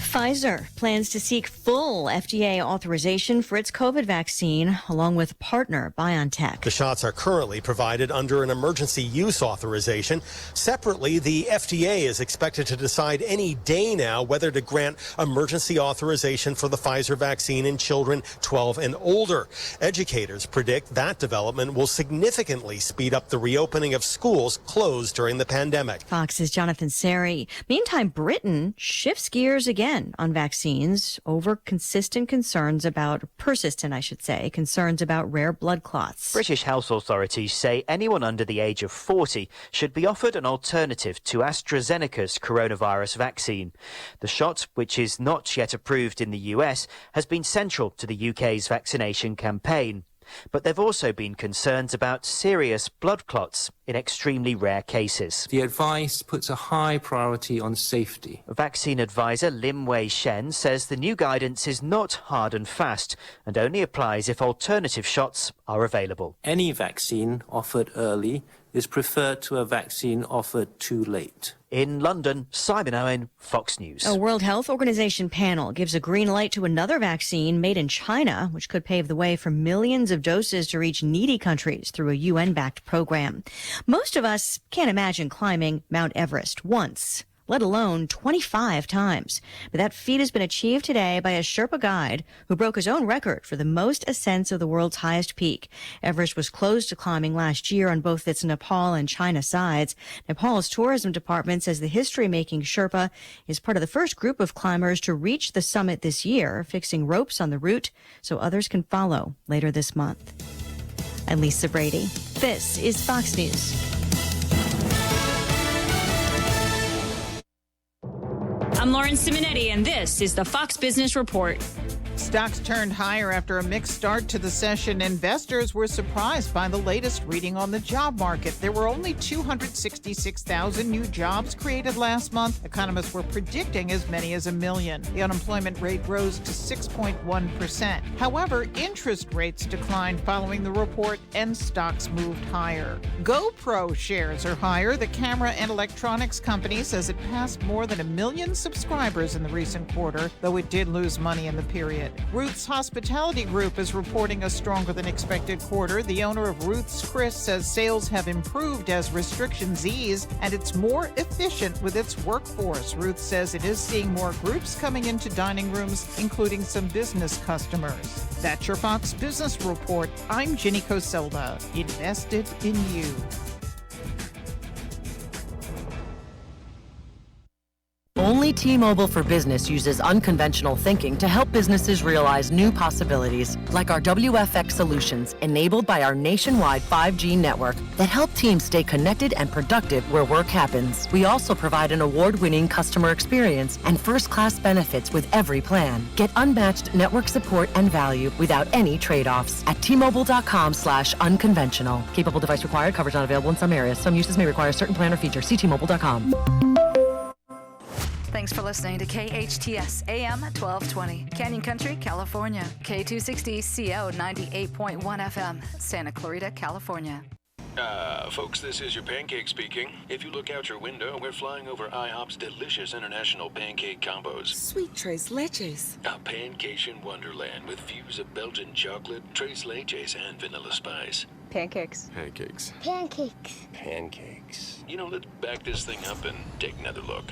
Pfizer plans to seek full FDA authorization for its COVID vaccine, along with partner BioNTech. The shots are currently provided under an emergency use authorization. Separately, the FDA is expected to decide any day now whether to grant emergency authorization for the Pfizer vaccine in children 12 and older. Educators predict that development will significantly speed up the reopening of schools closed during the pandemic. Fox's Jonathan Seri. Meantime, Britain shifts gears again ban on vaccines over persistent concerns about rare blood clots. British health authorities say anyone under the age of 40 should be offered an alternative to AstraZeneca's coronavirus vaccine. The shot, which is not yet approved in the US, has been central to the UK's vaccination campaign. But there have also been concerns about serious blood clots in extremely rare cases. The advice puts a high priority on safety. Vaccine advisor Lim Wei Shen says the new guidance is not hard and fast and only applies if alternative shots are available. Any vaccine offered early is preferred to a vaccine offered too late. In London, Simon Owen, Fox News. A World Health Organization panel gives a green light to another vaccine made in China, which could pave the way for millions of doses to reach needy countries through a UN-backed program. Most of us can't imagine climbing Mount Everest once, let alone 25 times. But that feat has been achieved today by a Sherpa guide who broke his own record for the most ascents of the world's highest peak. Everest was closed to climbing last year on both its Nepal and China sides. Nepal's tourism department says the history-making Sherpa is part of the first group of climbers to reach the summit this year, fixing ropes on the route so others can follow later this month. I'm Lisa Brady. This is Fox News. I'm Lauren Simonetti, and this is the Fox Business Report. Stocks turned higher after a mixed start to the session. Investors were surprised by the latest reading on the job market. There were only 266,000 new jobs created last month. Economists were predicting as many as 1 million. The unemployment rate rose to 6.1%. However, interest rates declined following the report, and stocks moved higher. GoPro shares are higher. The camera and electronics company says it passed more than 1 million subscribers in the recent quarter, though it did lose money in the period. Ruth's Hospitality Group is reporting a stronger than expected quarter. The owner of Ruth's, Chris, says sales have improved as restrictions ease, and it's more efficient with its workforce. Ruth says it is seeing more groups coming into dining rooms, including some business customers. That's your Fox Business Report. I'm Ginny Coselda. Invested in you. Only T-Mobile for Business uses unconventional thinking to help businesses realize new possibilities, like our WFX solutions, enabled by our nationwide 5G network that help teams stay connected and productive where work happens. We also provide an award-winning customer experience and first-class benefits with every plan. Get unmatched network support and value without any trade-offs at T-Mobile.com/unconventional. Capable device required. Coverage not available in some areas. Some uses may require certain plan or feature. See T-Mobile.com. Thanks for listening to KHTS AM 1220, Canyon Country, California. K260CO 98.1 FM, Santa Clarita, California. Folks, this is your pancake speaking. If you look out your window, we're flying over IHOP's delicious international pancake combos. Sweet tres leches. A pancation wonderland with views of Belgian chocolate, tres leches, and vanilla spice. Pancakes. Pancakes. Pancakes. Pancakes. You know, let's back this thing up and take another look.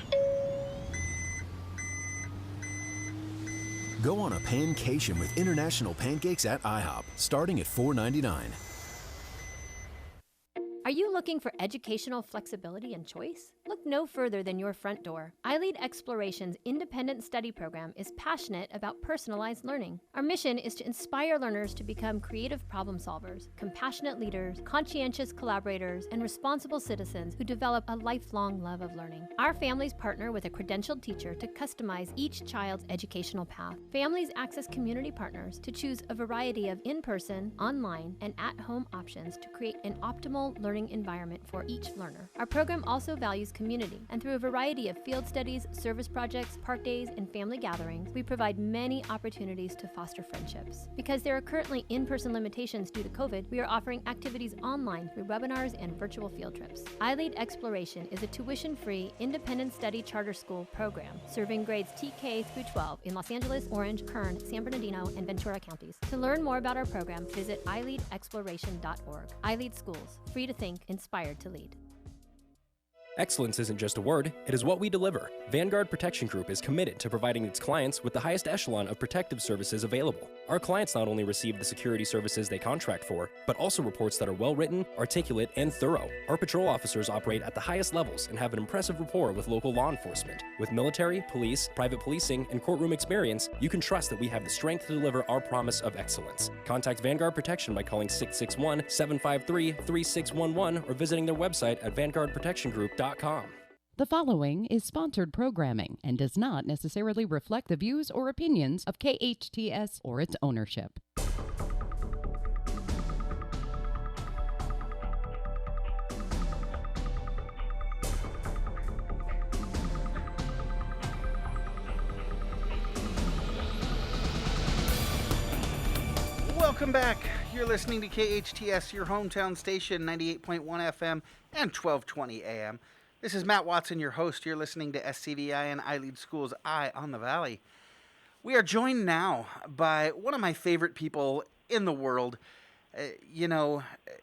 Go on a pancation with international pancakes at IHOP, starting at $4.99. Are you looking for educational flexibility and choice? Look no further than your front door. iLead Exploration's independent study program is passionate about personalized learning. Our mission is to inspire learners to become creative problem solvers, compassionate leaders, conscientious collaborators, and responsible citizens who develop a lifelong love of learning. Our families partner with a credentialed teacher to customize each child's educational path. Families access community partners to choose a variety of in-person, online, and at-home options to create an optimal learning environment for each learner. Our program also values community, and through a variety of field studies, service projects, park days, and family gatherings, we provide many opportunities to foster friendships. Because there are currently in-person limitations due to COVID, we are offering activities online through webinars and virtual field trips. iLead Exploration is a tuition-free, independent study charter school program serving grades TK through 12 in Los Angeles, Orange, Kern, San Bernardino, and Ventura counties. To learn more about our program, visit iLeadExploration.org. iLead Schools, free to think, inspired to lead. Excellence isn't just a word, it is what we deliver. Vanguard Protection Group is committed to providing its clients with the highest echelon of protective services available. Our clients not only receive the security services they contract for, but also reports that are well-written, articulate, and thorough. Our patrol officers operate at the highest levels and have an impressive rapport with local law enforcement. With military, police, private policing, and courtroom experience, you can trust that we have the strength to deliver our promise of excellence. Contact Vanguard Protection by calling 661-753-3611 or visiting their website at vanguardprotectiongroup.com. The following is sponsored programming and does not necessarily reflect the views or opinions of KHTS or its ownership. Welcome back. You're listening to KHTS, your hometown station, 98.1 FM and 1220 AM. This is Matt Watson, your host. You're listening to SCVi and I Lead Schools, Eye on the Valley. We are joined now by one of my favorite people in the world.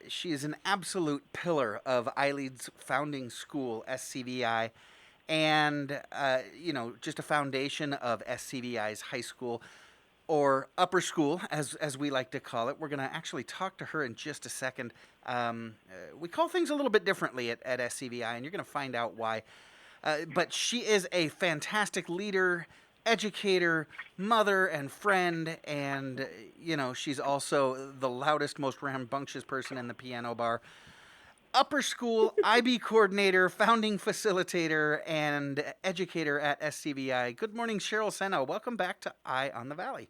She is an absolute pillar of I Lead's founding school, SCVi, and, just a foundation of SCVi's high school, or upper school, as we like to call it. We're going to actually talk to her in just a second. We call things a little bit differently at SCVi, and you're going to find out why. But she is a fantastic leader, educator, mother, and friend, and, she's also the loudest, most rambunctious person in the piano bar. Upper school IB coordinator, founding facilitator, and educator at SCVi. Good morning, Cheryl Sena. Welcome back to Eye on the Valley.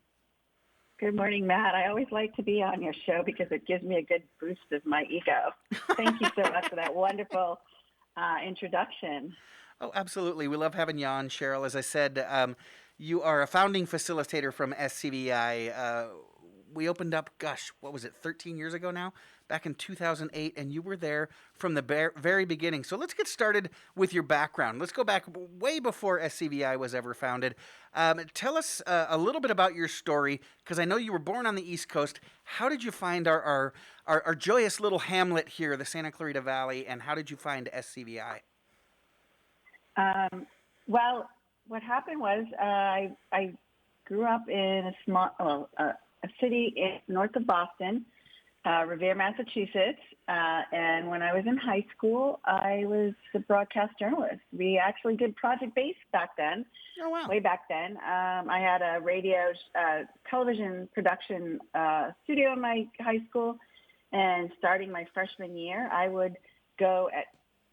Good morning, Matt. I always like to be on your show because it gives me a good boost of my ego. Thank you so much for that wonderful introduction. Oh, absolutely. We love having you on, Cheryl. As I said, you are a founding facilitator from SCVi. We opened up, 13 years ago now? Back in 2008, and you were there from the very beginning. So let's get started with your background. Let's go back way before SCVi was ever founded. Tell us a little bit about your story, because I know you were born on the East Coast. How did you find our joyous little hamlet here, the Santa Clarita Valley, and how did you find SCVi? Well, what happened was I grew up in a city north of Boston, Revere, Massachusetts, and when I was in high school, I was a broadcast journalist. We actually did project-based back then. Oh, wow. Way back then. I had a radio, television production studio in my high school, and starting my freshman year, I would go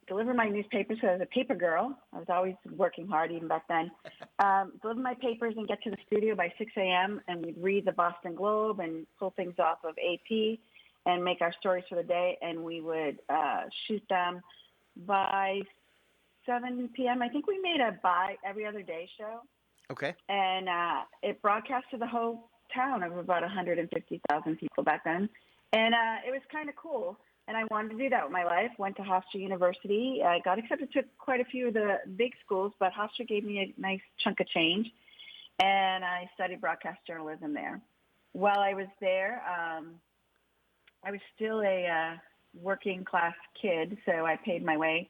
deliver my newspapers, because I was a paper girl. I was always working hard even back then. Deliver my papers and get to the studio by 6 a.m., and we'd read the Boston Globe and pull things off of AP and make our stories for the day, and we would shoot them by 7 p.m. I think we made a every other day show. Okay. And it broadcast to the whole town of about 150,000 people back then. And it was kind of cool. And I wanted to do that with my life. Went to Hofstra University. I got accepted to quite a few of the big schools, but Hofstra gave me a nice chunk of change. And I studied broadcast journalism there. While I was there, I was still a working class kid, so I paid my way.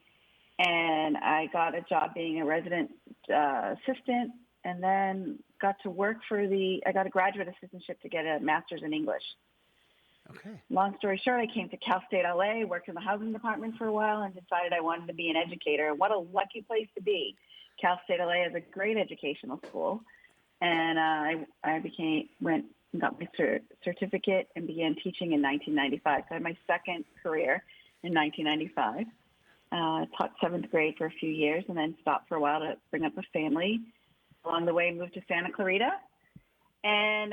And I got a job being a resident assistant, and then got to work I got a graduate assistantship to get a master's in English. Okay. Long story short, I came to Cal State LA, worked in the housing department for a while, and decided I wanted to be an educator. What a lucky place to be. Cal State LA is a great educational school. And I got my certificate and began teaching in 1995. So I had my second career in 1995. Taught seventh grade for a few years and then stopped for a while to bring up a family. Along the way, moved to Santa Clarita and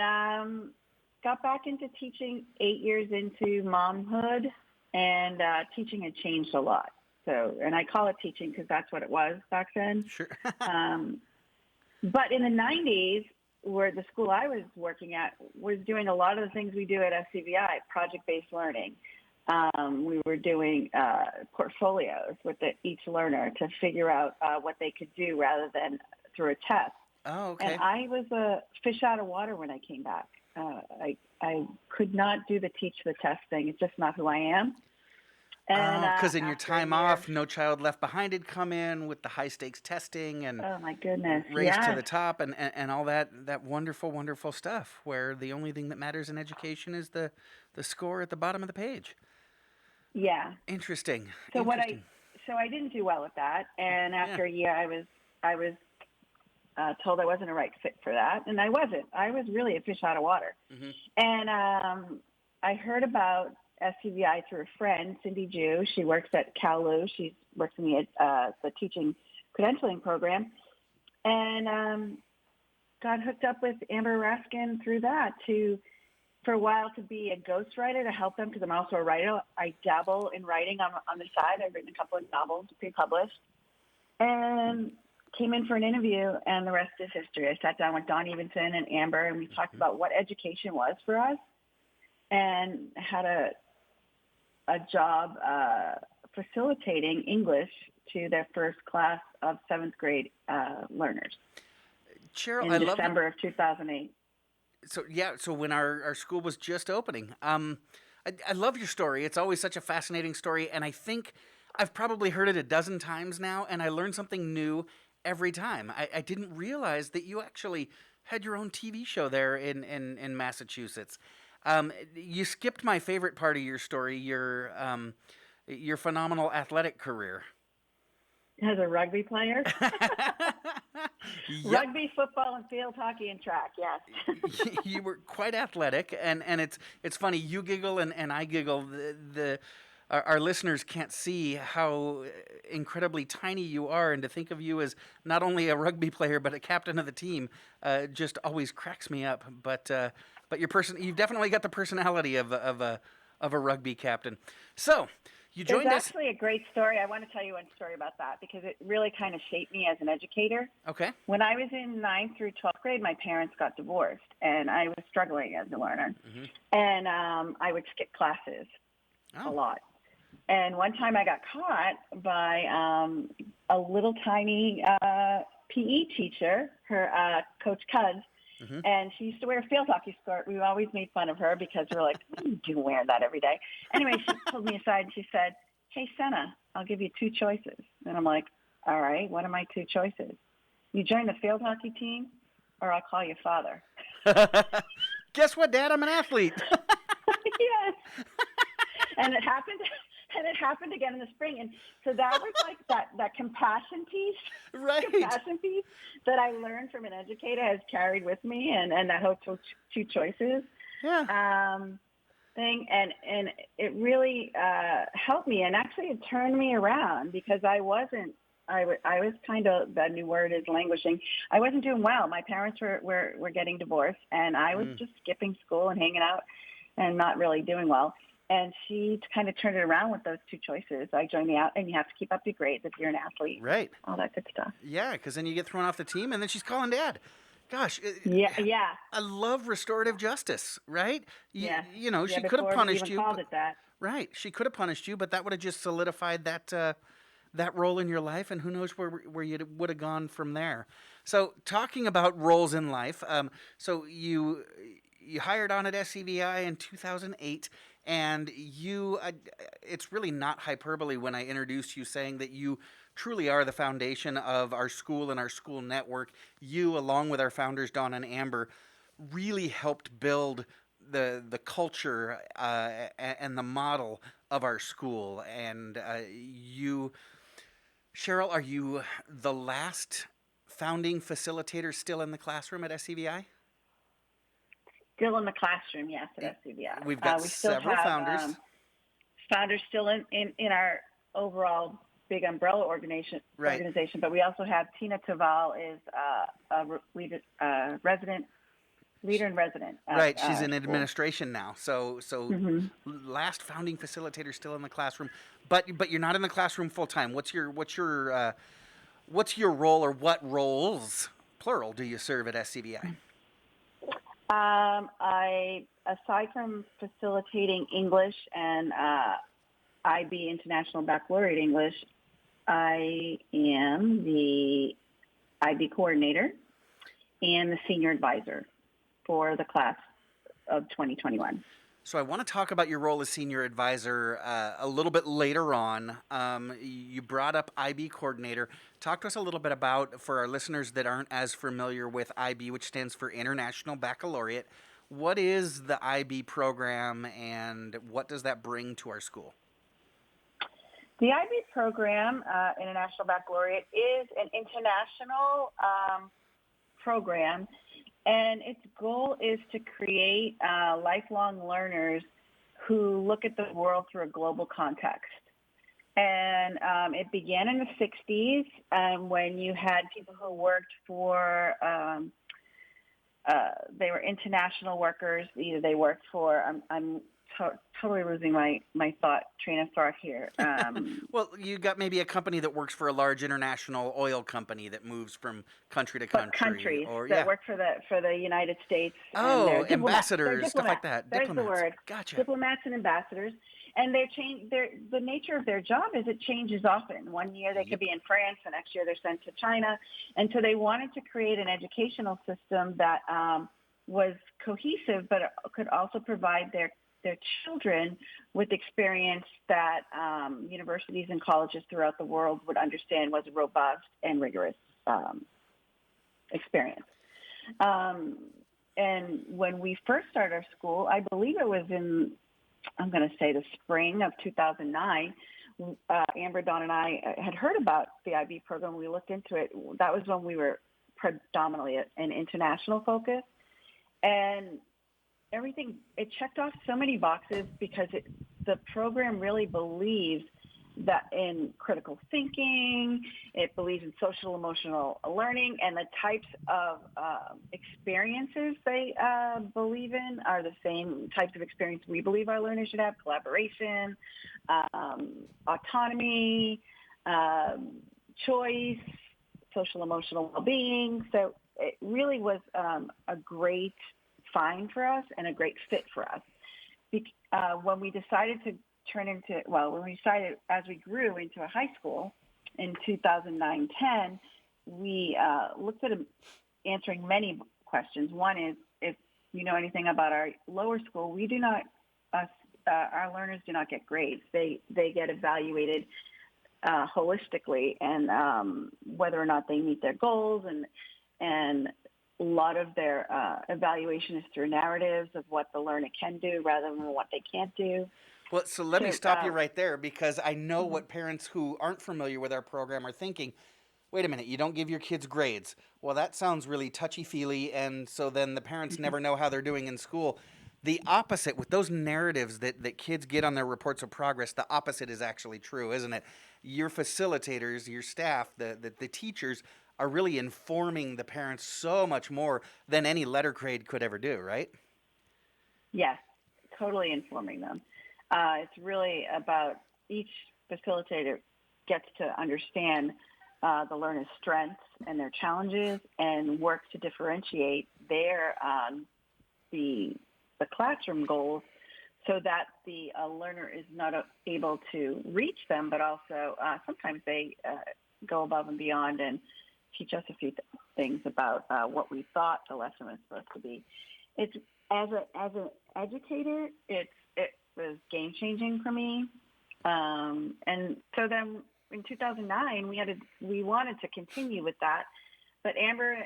got back into teaching 8 years into momhood, and teaching had changed a lot. So, and I call it teaching because that's what it was back then. Sure. But in the 90s, where the school I was working at was doing a lot of the things we do at SCVi, project-based learning. We were doing portfolios with each learner to figure out what they could do rather than through a test. Oh, okay. And I was a fish out of water when I came back. I could not do the teach the test thing. It's just not who I am. And because in your after a time year- off, No Child Left Behind had come in with the high stakes testing and Oh my goodness! race to Yes. the top and all that wonderful, wonderful stuff where the only thing that matters in education is the score at the bottom of the page. Yeah. Interesting. So Interesting. so I didn't do well with that, and after a year, I was told I wasn't a right fit for that, and I wasn't. I was really a fish out of water. Mm-hmm. And I heard about SCVi through a friend, Cindy Jew. She works at Cal-Lu. She works in the teaching credentialing program, and got hooked up with Amber Raskin through that for a while to be a ghostwriter to help them because I'm also a writer. I dabble in writing on the side. I've written a couple of novels pre-published, and came in for an interview, and the rest is history. I sat down with Don Evenson and Amber, and we talked about what education was for us, and had a job facilitating English to their first class of 7th grade learners. Cheryl, in I love December of 2008. So when our school was just opening, I love your story. It's always such a fascinating story, and I think I've probably heard it a dozen times now, and I learn something new every time. I didn't realize that you actually had your own TV show there in Massachusetts. You skipped my favorite part of your story, your phenomenal athletic career. As a rugby player? Yep. Rugby, football, and field hockey and track, yes. You were quite athletic, and it's funny. You giggle and I giggle. Our listeners can't see how incredibly tiny you are, and to think of you as not only a rugby player but a captain of the team just always cracks me up. But you've definitely got the personality of a rugby captain. So you joined us. It's actually a great story. I want to tell you one story about that because it really kind of shaped me as an educator. Okay. When I was in 9th through 12th grade, my parents got divorced, and I was struggling as a learner. Mm-hmm. And I would skip classes a lot. And one time I got caught by a little tiny PE teacher, her Coach Cuz, Mm-hmm. and she used to wear a field hockey skirt. We always made fun of her because we're like, what are you doing wearing that every day? Anyway, she pulled me aside and she said, hey, Sena, I'll give you 2 choices. And I'm like, all right, what are my 2 choices? You join the field hockey team or I'll call your father. Guess what, Dad? I'm an athlete. Yes. And it happened again in the spring. And so that was like that compassion piece. Right. Compassion piece that I learned from an educator has carried with me, and that whole 2 choices thing. And it really helped me. And actually it turned me around because I was kind of, the new word is languishing. I wasn't doing well. My parents were getting divorced, and I was just skipping school and hanging out and not really doing well. And she kind of turned it around with those 2 choices. I joined and you have to keep up your grades if you're an athlete. Right. All that good stuff. Yeah, because then you get thrown off the team, and then she's calling Dad. Gosh. Yeah. I love restorative justice, right? Yeah. You know, she could have punished you. Called it that. Right. She could have punished you, but that would have just solidified that role in your life, and who knows where you would have gone from there. So talking about roles in life, so you hired on at SCVi in 2008, and it's really not hyperbole when I introduced you saying that you truly are the foundation of our school and our school network. You, along with our founders, Dawn and Amber, really helped build the culture and the model of our school. And you, Cheryl, are you the last founding facilitator still in the classroom at SCVi? Still in the classroom, yes, at SCVi. We've got we still several have, founders. Founders still in our overall big umbrella organization, but we also have Tina Taval is a resident, leader in resident. Right, she's in administration now. So last founding facilitator still in the classroom, but you're not in the classroom full time. What's your role, or what roles, plural, do you serve at SCVi? I, aside from facilitating English and IB International Baccalaureate English, I am the IB coordinator and the senior advisor for the class of 2021. So I want to talk about your role as senior advisor a little bit later on. You brought up IB coordinator. Talk to us a little bit about, for our listeners that aren't as familiar with IB, which stands for International Baccalaureate, what is the IB program and what does that bring to our school? The IB program, International Baccalaureate, is an international program, and its goal is to create lifelong learners who look at the world through a global context. And it began in the 60s when you had people who worked for, they were international workers. Either they worked for, I'm totally losing my train of thought here. Well, you got maybe a company that works for a large international oil company that moves from country to country. Countries or, that work for the United States. Oh, and ambassadors, stuff like that. There's diplomats. the word. Gotcha. Diplomats and ambassadors. And the nature of their job is it changes often. One year they could be in France, the next year they're sent to China. And so they wanted to create an educational system that was cohesive, but could also provide their children with experience that universities and colleges throughout the world would understand was a robust and rigorous experience. And when we first started our school, I believe it was in, I'm going to say the spring of 2009, Amber, Dawn, and I had heard about the IB program. We looked into it. That was when we were predominantly an international focus. And everything, it checked off so many boxes because the program really believes that in critical thinking, it believes in social emotional learning, and the types of experiences they believe in are the same types of experience we believe our learners should have: collaboration, autonomy, choice, social emotional well-being. So it really was a great find for us and a great fit for us. When we decided to as we grew into a high school in 2009-10, we looked at answering many questions. One is, if you know anything about our lower school, we do not, our learners do not get grades. They get evaluated holistically, and whether or not they meet their goals, and a lot of their evaluation is through narratives of what the learner can do rather than what they can't do. Well, so let me stop you right there, because I know what parents who aren't familiar with our program are thinking. Wait a minute, you don't give your kids grades. Well, that sounds really touchy-feely, and so then the parents never know how they're doing in school. The opposite, with those narratives that kids get on their reports of progress, the opposite is actually true, isn't it? Your facilitators, your staff, the teachers are really informing the parents so much more than any letter grade could ever do, right? Yes, totally informing them. It's really about each facilitator gets to understand the learner's strengths and their challenges and work to differentiate their the classroom goals so that the learner is not able to reach them, but also sometimes they go above and beyond and teach us a few things about what we thought the lesson was supposed to be. It's as an educator, it was game-changing for me. And so then in 2009, we wanted to continue with that. But Amber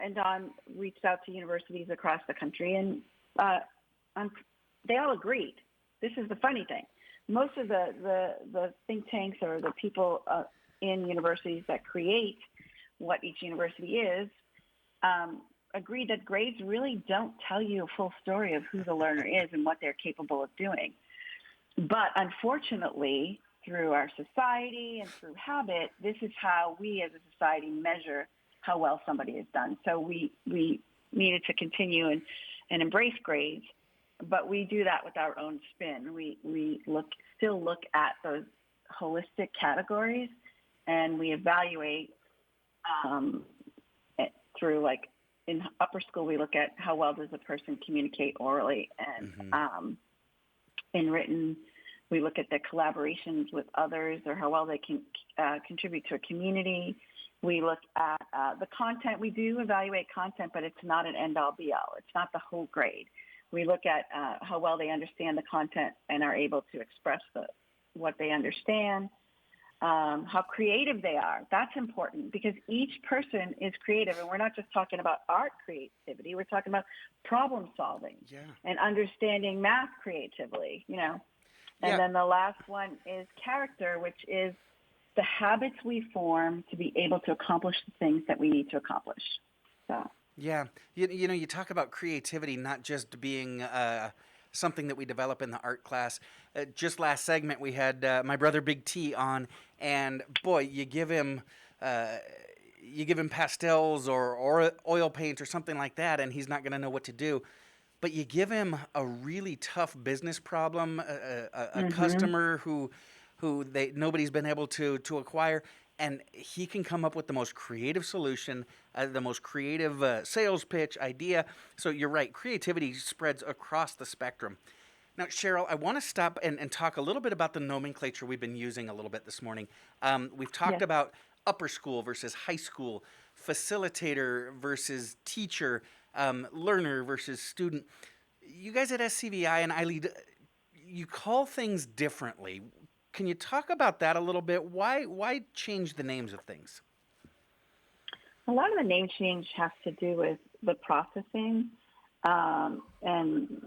and Dawn reached out to universities across the country, and they all agreed. This is the funny thing. Most of the think tanks or the people in universities that create what each university is agreed that grades really don't tell you a full story of who the learner is and what they're capable of doing. But unfortunately, through our society and through habit, this is how we as a society measure how well somebody has done. So we needed to continue and embrace grades, but we do that with our own spin. We still look at those holistic categories, and we evaluate through, like, in upper school, we look at how well does a person communicate orally, and in written, we look at their collaborations with others or how well they can contribute to a community. We look at the content. We do evaluate content, but it's not an end-all, be-all. It's not the whole grade. We look at how well they understand the content and are able to express what they understand, how creative they are. That's important because each person is creative, and we're not just talking about art creativity. We're talking about problem solving and understanding math creatively, you know. And then the last one is character, which is the habits we form to be able to accomplish the things that we need to accomplish. So. Yeah. You know, you talk about creativity not just being something that we develop in the art class. Just last segment, we had my brother Big T on, and boy, you give him pastels or oil paint or something like that, and he's not going to know what to do. But you give him a really tough business problem, a customer who nobody's been able to acquire, and he can come up with the most creative solution, the most creative sales pitch idea. So you're right, creativity spreads across the spectrum. Now, Cheryl, I want to stop and talk a little bit about the nomenclature we've been using a little bit this morning. We've talked about upper school versus high school, facilitator versus teacher, learner versus student. You guys at SCVi and iLead, you call things differently. Can you talk about that a little bit? Why change the names of things? A lot of the name change has to do with the processing and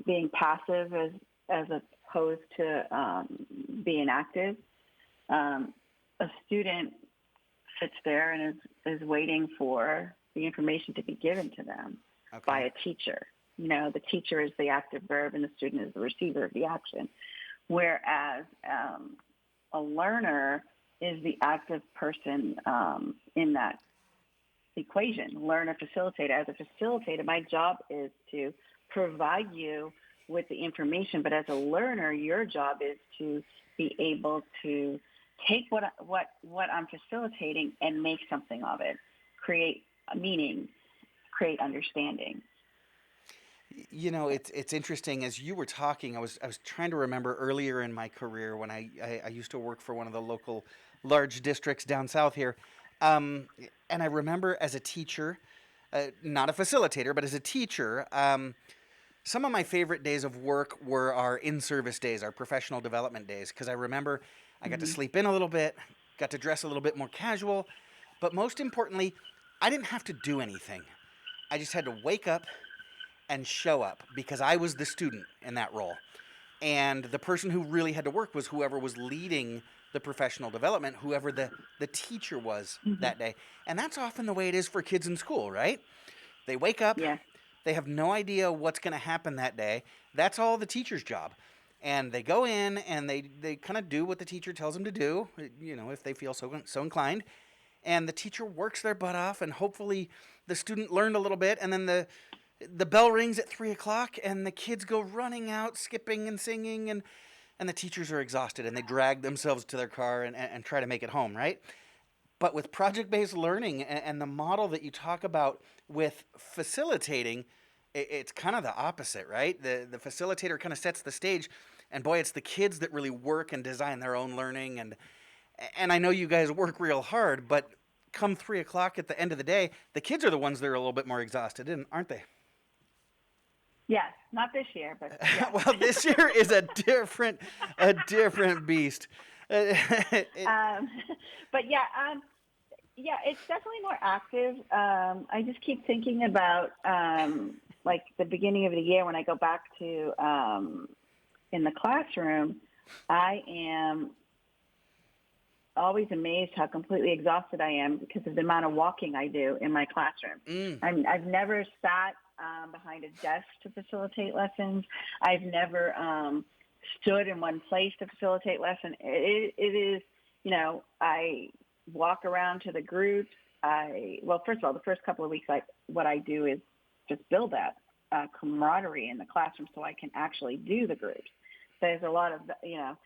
being passive as opposed to being active. A student sits there and is waiting for the information to be given to them by a teacher. You know, the teacher is the active verb and the student is the receiver of the action. Whereas a learner is the active person in that equation, learner, facilitator. As a facilitator, my job is to provide you with the information, but as a learner, your job is to be able to take what I'm facilitating and make something of it, create a meaning, create understanding. You know, it's interesting. As you were talking, I was trying to remember earlier in my career when I used to work for one of the local large districts down south here, and I remember as a teacher, not a facilitator, but as a teacher, some of my favorite days of work were our in-service days, our professional development days, because I remember I got to sleep in a little bit, got to dress a little bit more casual, but most importantly, I didn't have to do anything. I just had to wake up and show up because I was the student in that role. And the person who really had to work was whoever was leading the professional development, whoever the teacher was that day. And that's often the way it is for kids in school, right? They wake up, they have no idea what's going to happen that day. That's all the teacher's job. And they go in and they kind of do what the teacher tells them to do, you know, if they feel so inclined. And the teacher works their butt off, and hopefully the student learned a little bit, and then the bell rings at 3 o'clock and the kids go running out, skipping and singing, and the teachers are exhausted and they drag themselves to their car and try to make it home, right? But with project-based learning and the model that you talk about with facilitating, it's kind of the opposite, right? The facilitator kind of sets the stage, and boy, it's the kids that really work and design their own learning. And I know you guys work real hard, but come 3 o'clock at the end of the day, the kids are the ones that are a little bit more exhausted, aren't they? Yes, not this year, but well, this year is a different beast. But it's definitely more active. I just keep thinking about like the beginning of the year when I go back to in the classroom. I am always amazed how completely exhausted I am because of the amount of walking I do in my classroom. I've never sat behind a desk to facilitate lessons. I've never stood in one place to facilitate lesson. It is, you know, I walk around to the groups. First of all, the first couple of weeks, what I do is just build that camaraderie in the classroom so I can actually do the groups. There's a lot of, you know,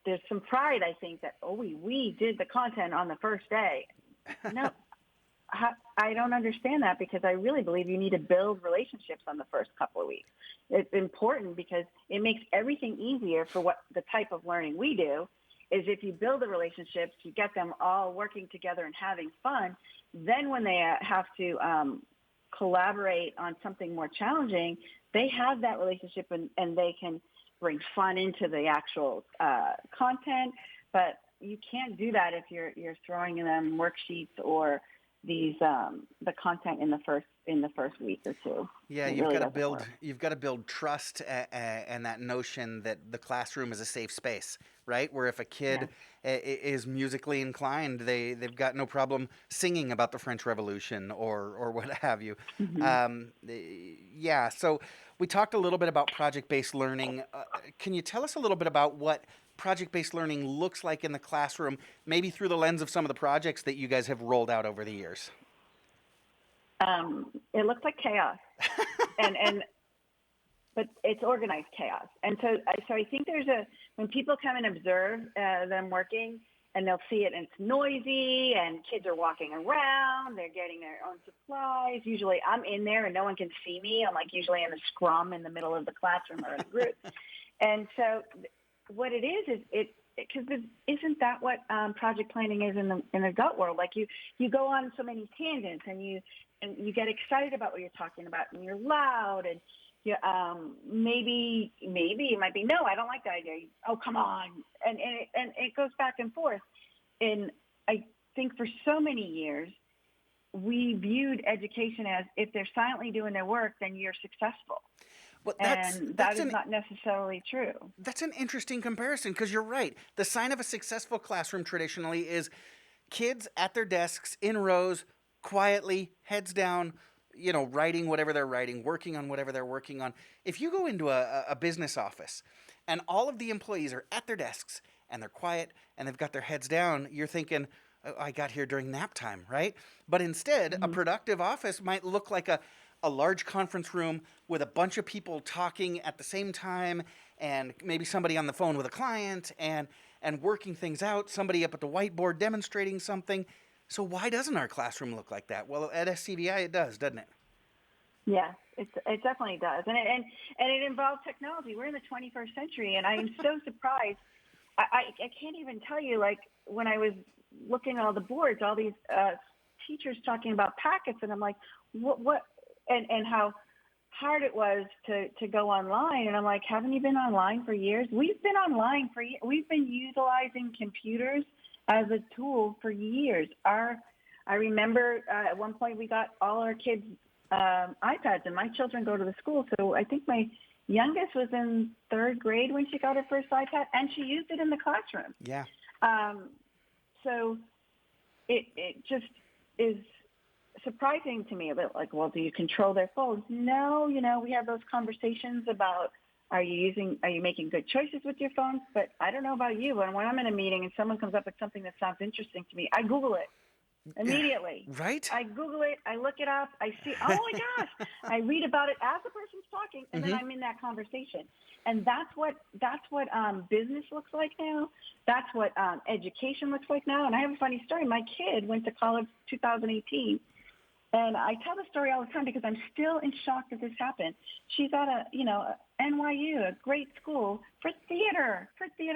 there's some pride, I think, that, we did the content on the first day. No, I don't understand that because I really believe you need to build relationships on the first couple of weeks. It's important because it makes everything easier for what the type of learning we do is if you build the relationships, you get them all working together and having fun. Then when they have to collaborate on something more challenging, they have that relationship and they can bring fun into the actual content. But you can't do that if you're throwing them worksheets or these the content in the first week or two. Yeah, you've got to build trust and that notion that the classroom is a safe space, right? Where if a kid is musically inclined, they've got no problem singing about the French Revolution or what have you. So we talked a little bit about project-based learning. Can you tell us a little bit about what project-based learning looks like in the classroom, maybe through the lens of some of the projects that you guys have rolled out over the years? It looks like chaos, but it's organized chaos. And so I think when people come and observe them working, and they'll see it, and it's noisy, and kids are walking around, they're getting their own supplies. Usually I'm in there and no one can see me. I'm like usually in a scrum in the middle of the classroom or in a group. And so what it is because isn't that what project planning is in the adult world? Like you go on so many tangents and you get excited about what you're talking about, and you're loud, and you, maybe it might be, no, I don't like that idea. Oh, come on. And it goes back and forth. And I think for so many years, we viewed education as if they're silently doing their work, then you're successful. Well, that is not necessarily true. That's an interesting comparison, because you're right. The sign of a successful classroom traditionally is kids at their desks in rows, quietly, heads down, writing whatever they're writing, working on whatever they're working on. If you go into a business office and all of the employees are at their desks and they're quiet and they've got their heads down, you're thinking, oh, I got here during nap time, right? But instead, a productive office might look like a large conference room with a bunch of people talking at the same time, and maybe somebody on the phone with a client and working things out, somebody up at the whiteboard demonstrating something. So why doesn't our classroom look like that? Well, at SCVi it does, doesn't it? Yeah, it definitely does. And it involves technology. We're in the 21st century, and I am so surprised. I can't even tell you, like, when I was looking at all the boards, all these teachers talking about packets, and I'm like, what and how hard it was to go online. And I'm like, haven't you been online for years? We've been online for years. We've been utilizing computers as a tool for years. I remember at one point we got all our kids iPads, and my children go to the school. So I think my youngest was in 3rd grade when she got her first iPad, and she used it in the classroom. Yeah. So it just is surprising to me a bit, like, well, do you control their phones? No, we have those conversations about, are you making good choices with your phones? But I don't know about you, but when I'm in a meeting and someone comes up with something that sounds interesting to me, I Google it immediately. Right? I Google it, I look it up, I see, oh my gosh, I read about it as the person's talking, and then I'm in that conversation. And that's what business looks like now. That's what education looks like now. And I have a funny story. My kid went to college 2018. And I tell the story all the time because I'm still in shock that this happened. She's at a NYU, a great school for theater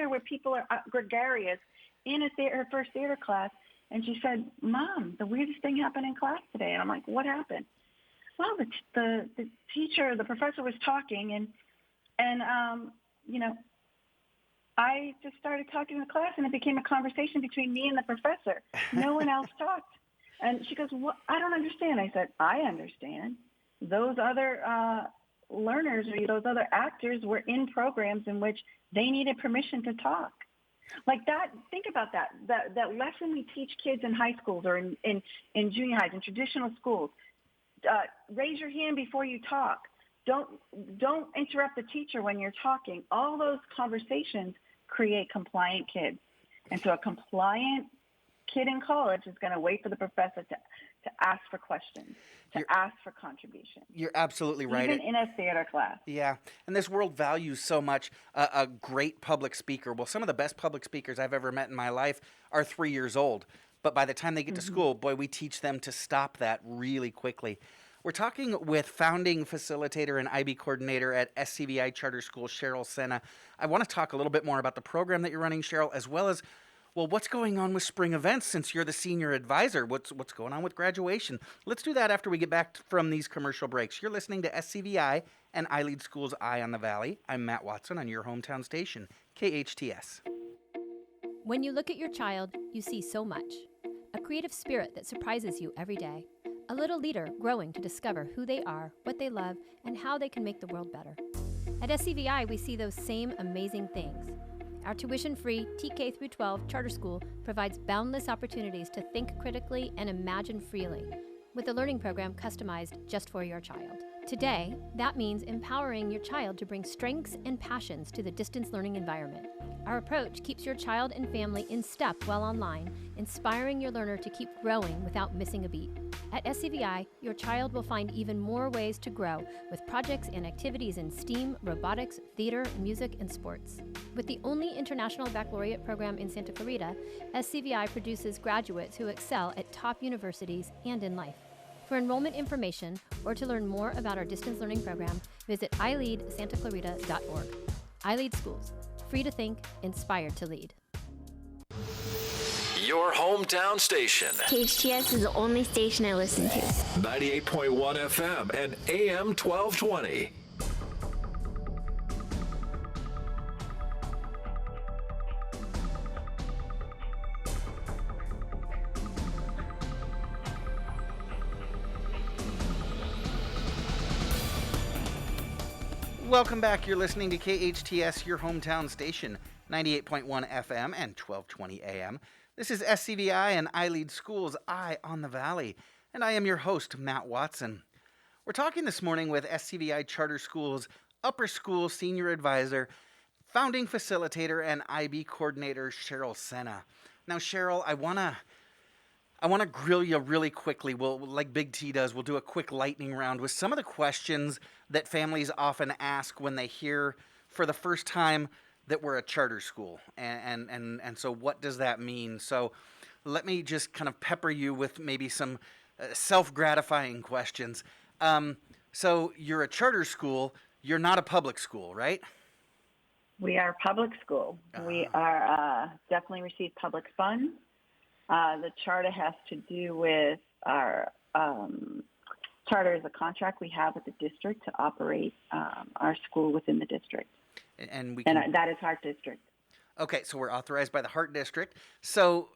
where people are gregarious, in her first theater class. And she said, Mom, the weirdest thing happened in class today. And I'm like, what happened? Well, the teacher, the professor was talking, and I just started talking in the class, and it became a conversation between me and the professor. No one else talked. And she goes, "What? I don't understand." I said, "I understand. Those other learners or those other actors were in programs in which they needed permission to talk." Like that, think about that. That lesson we teach kids in high schools or in junior highs, in traditional schools. Raise your hand before you talk. Don't interrupt the teacher when you're talking. All those conversations create compliant kids. And so a compliant kid in college is going to wait for the professor to ask for questions, ask for contribution. You're absolutely right. Even in a theater class. Yeah. And this world values so much a great public speaker. Well, some of the best public speakers I've ever met in my life are 3 years old. But by the time they get to school, boy, we teach them to stop that really quickly. We're talking with founding facilitator and IB coordinator at SCVi Charter School, Cheryl Sena. I want to talk a little bit more about the program that you're running, Cheryl, as well as Well, what's going on with spring events since you're the senior advisor? What's going on with graduation? Let's do that after we get back from these commercial breaks. You're listening to SCVi and I Lead Schools Eye on the Valley. I'm Matt Watson on your hometown station, KHTS. When you look at your child, you see so much. A creative spirit that surprises you every day. A little leader growing to discover who they are, what they love, and how they can make the world better. At SCVi, we see those same amazing things. Our tuition-free TK through 12 charter school provides boundless opportunities to think critically and imagine freely, with a learning program customized just for your child. Today, that means empowering your child to bring strengths and passions to the distance learning environment. Our approach keeps your child and family in step while online, inspiring your learner to keep growing without missing a beat. At SCVi, your child will find even more ways to grow with projects and activities in STEAM, robotics, theater, music, and sports. With the only international baccalaureate program in Santa Clarita, SCVi produces graduates who excel at top universities and in life. For enrollment information or to learn more about our distance learning program, visit ileadsantaclarita.org. iLead Schools. Free to think, inspired to lead. Your hometown station. KHTS is the only station I listen to. 98.1 FM and AM 1220. Welcome back. You're listening to KHTS, your hometown station, 98.1 FM and 1220 AM. This is SCVi and I Lead Schools Eye on the Valley, and I am your host, Matt Watson. We're talking this morning with SCVi Charter Schools Upper School Senior Advisor, Founding Facilitator, and IB Coordinator, Cheryl Sena. Now, Cheryl, I want to grill you really quickly. We'll, like Big T does, we'll do a quick lightning round with some of the questions that families often ask when they hear for the first time that we're a charter school. And so what does that mean? So let me just kind of pepper you with maybe some self-gratifying questions. So you're a charter school. You're not a public school, right? We are public school. We are definitely receive public funds. The charter has to do with our charter is a contract we have with the district to operate our school within the district. And that is Hart District. Okay, so we're authorized by the Hart District. So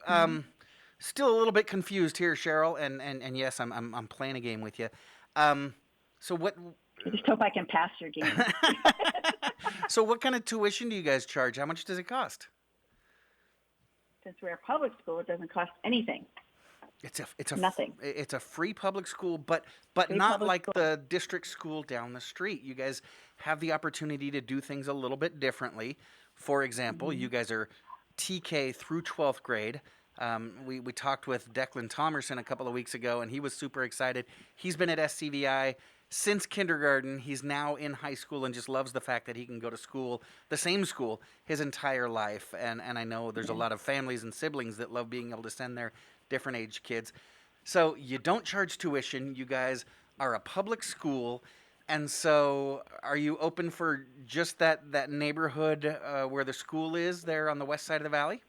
still a little bit confused here, Cheryl, and yes, I'm playing a game with you. So what? I just hope I can pass your game. So what kind of tuition do you guys charge? How much does it cost? Since we're a public school, it doesn't cost anything. It's nothing. It's a free public school, but Free not public like school. the district school down the street. You guys have the opportunity to do things a little bit differently. For example, you guys are TK through 12th grade. We talked with Declan Thomerson a couple of weeks ago, and he was super excited. He's been at SCVi since kindergarten. He's now in high school and just loves the fact that he can go to school, the same school, his entire life. And I know there's a lot of families and siblings that love being able to send their different age kids. So you don't charge tuition. You guys are a public school. And so are you open for just that neighborhood where the school is there on the west side of the valley?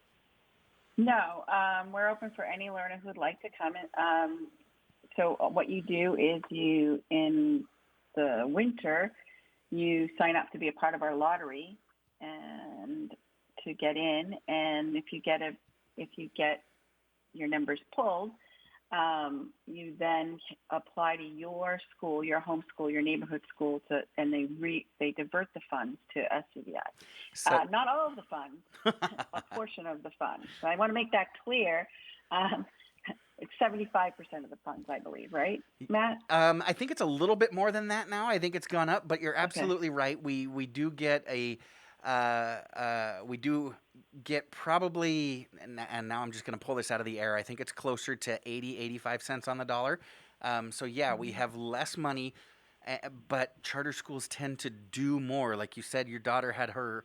No, we're open for any learner who would like to come in. So what you do is you, in the winter, you sign up to be a part of our lottery and to get in. And if you get your numbers pulled, you then apply to your school, your home school, your neighborhood school, and they divert the funds to SCVi. So, not all of the funds, a portion of the funds. So I want to make that clear. It's 75% of the funds, I believe, right, Matt? I think it's a little bit more than that now. I think it's gone up, but you're absolutely right. We do get probably, and now I'm just going to pull this out of the air, I think it's closer to 85 cents on the dollar. So yeah, we have less money, but charter schools tend to do more. Like you said, your daughter had her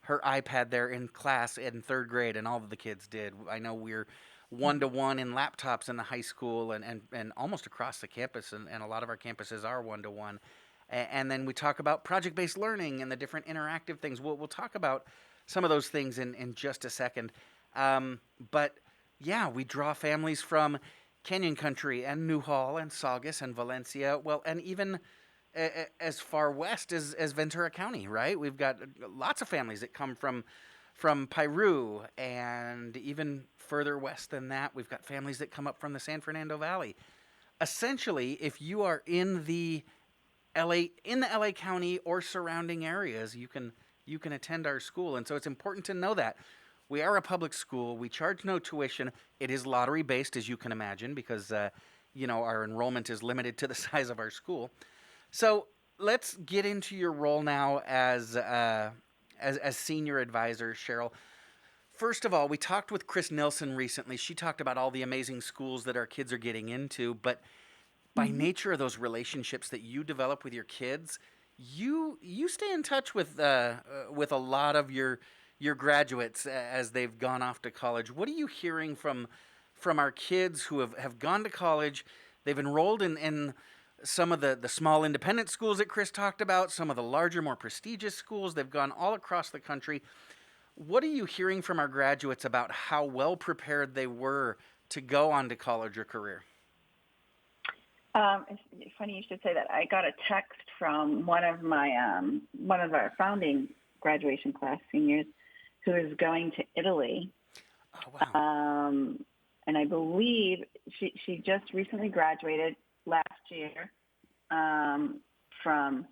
iPad there in class in third grade, and all of the kids did. I know we're one-to-one in laptops in the high school and almost across the campus, and a lot of our campuses are one-to-one. And then we talk about project-based learning and the different interactive things. We'll talk about some of those things in just a second. But yeah, we draw families from Canyon Country and Newhall and Saugus and Valencia, well, and even as far west as Ventura County, right? We've got lots of families that come from Piru, and even further west than that, we've got families that come up from the San Fernando Valley. Essentially, if you are in the LA County or surrounding areas, you can attend our school. And so it's important to know that. We are a public school. We charge no tuition. It is lottery based, as you can imagine, because our enrollment is limited to the size of our school. So let's get into your role now as senior advisor, Cheryl. First of all, we talked with Chris Nilsson recently. She talked about all the amazing schools that our kids are getting into, but by nature of those relationships that you develop with your kids, you stay in touch with a lot of your graduates as they've gone off to college. What are you hearing from our kids who have gone to college? They've enrolled in some of the small independent schools that Chris talked about, some of the larger, more prestigious schools. They've gone all across the country. What are you hearing from our graduates about how well prepared they were to go on to college or career? It's funny you should say that. I got a text from one of our founding graduation class seniors who is going to Italy. Oh, wow. And I believe she just recently graduated last year from,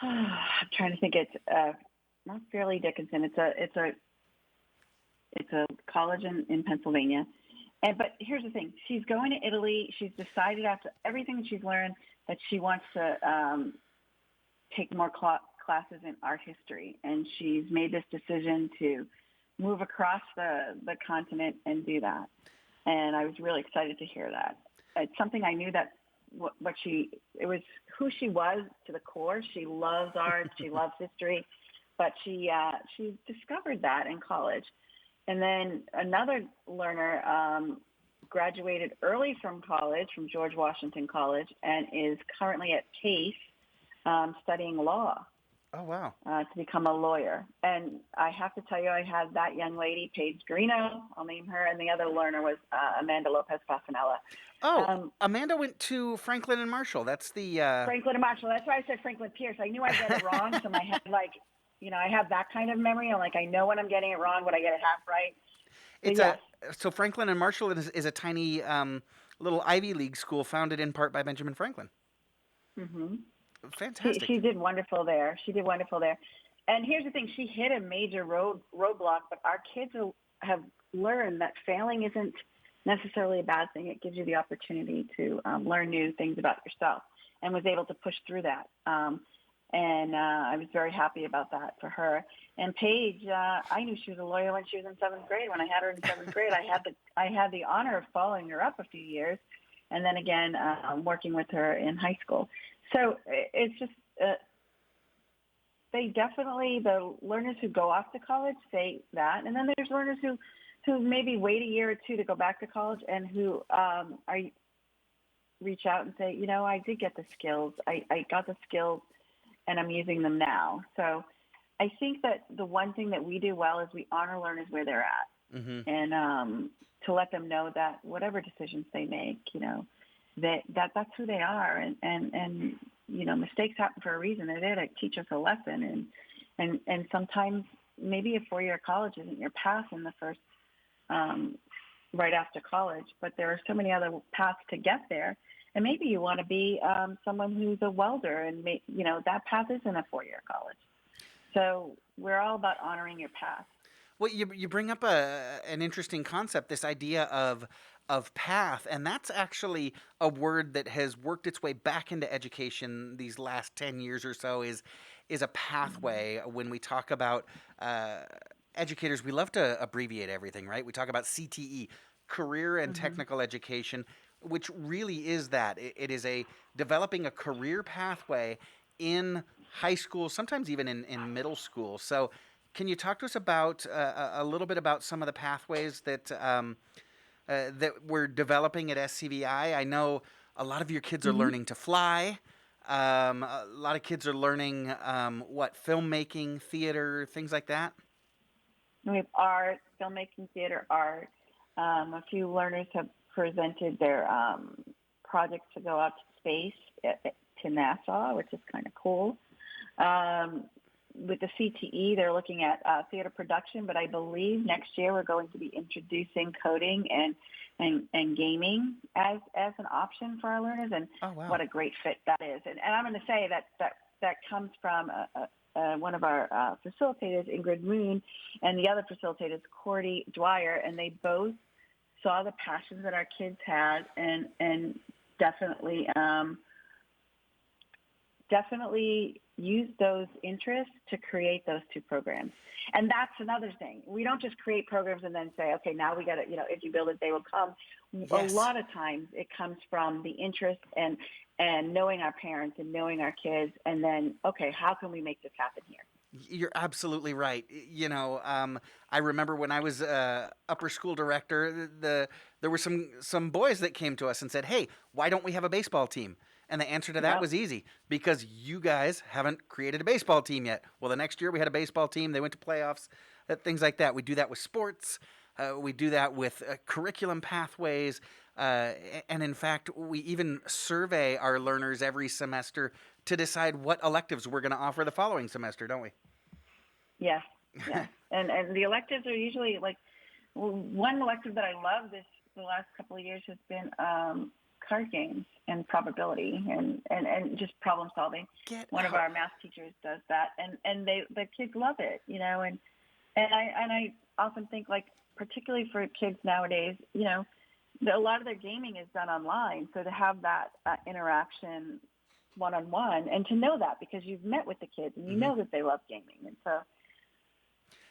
I'm trying to think, it's not Fairleigh Dickinson. It's a college in Pennsylvania. But here's the thing. She's going to Italy. She's decided after everything that she's learned that she wants to take more classes in art history. And she's made this decision to move across the continent and do that. And I was really excited to hear that. It's something I knew that it was who she was to the core. She loves art. She loves history. But she discovered that in college. And then another learner graduated early from college, from George Washington College, and is currently at Case studying law. Oh, wow. To become a lawyer. And I have to tell you, I had that young lady, Paige Greeno, I'll name her, and the other learner was Amanda Lopez-Fasanella. Oh, Amanda went to Franklin and Marshall. That's the... Franklin and Marshall. That's why I said Franklin Pierce. I knew I'd get it wrong, so my head, I have that kind of memory. I know when I'm getting it wrong, but I get it half right. So Franklin and Marshall is a tiny little Ivy League school founded in part by Benjamin Franklin. Mm-hmm. Fantastic. She did wonderful there. And here's the thing. She hit a major roadblock, but our kids have learned that failing isn't necessarily a bad thing. It gives you the opportunity to learn new things about yourself, and was able to push through that. And I was very happy about that for her. And Paige, I knew she was a lawyer when she was in seventh grade. When I had her in seventh grade, I had the honor of following her up a few years, and then again working with her in high school. So it's just they definitely, the learners who go off to college say that, and then there's learners who maybe wait a year or two to go back to college, and who reach out and say, I did get the skills. I got the skills, and I'm using them now. So I think that the one thing that we do well is we honor learners where they're at, mm-hmm. and to let them know that whatever decisions they make, that's who they are, and mistakes happen for a reason. They're there to teach us a lesson, and sometimes maybe a 4-year college isn't your path in the first right after college, but there are so many other paths to get there. And maybe you want to be someone who's a welder, and that path isn't a 4-year college. So we're all about honoring your path. Well, you bring up an interesting concept, this idea of path, and that's actually a word that has worked its way back into education these last 10 years or so, is a pathway. Mm-hmm. When we talk about educators, we love to abbreviate everything, right? We talk about CTE, career and mm-hmm. technical education, which really is that. It is developing a career pathway in high school, sometimes even in middle school. So can you talk to us about a little bit about some of the pathways that we're developing at SCVi? I know a lot of your kids are mm-hmm. learning to fly. A lot of kids are learning filmmaking, theater, things like that. We have art, filmmaking, theater, art. A few learners have presented their projects to go out to space to NASA, which is kind of cool. With the CTE, they're looking at theater production, but I believe next year we're going to be introducing coding and gaming as an option for our learners, and what a great fit that is. And I'm going to say that comes from one of our facilitators, Ingrid Moon, and the other facilitator is Cordy Dwyer, and they both saw the passions that our kids had and definitely use those interests to create those two programs. And that's another thing. We don't just create programs and then say, okay, now we got to, if you build it, they will come. Yes. A lot of times it comes from the interest and knowing our parents and knowing our kids, and then, okay, how can we make this happen here? You're absolutely right. I remember when I was upper school director, there were some boys that came to us and said, hey, why don't we have a baseball team? And the answer to that was easy, because you guys haven't created a baseball team yet. Well, the next year we had a baseball team. They went to playoffs, things like that. We do that with sports. We do that with curriculum pathways. And in fact, we even survey our learners every semester to decide what electives we're going to offer the following semester, don't we? Yes. Yeah. and the electives are usually like, one elective that I love the last couple of years has been card games and probability and just problem solving. One of our math teachers does that, and the kids love it, and I often think, like, particularly for kids nowadays, a lot of their gaming is done online, so to have that interaction one-on-one, and to know that because you've met with the kids and you know that they love gaming, and so.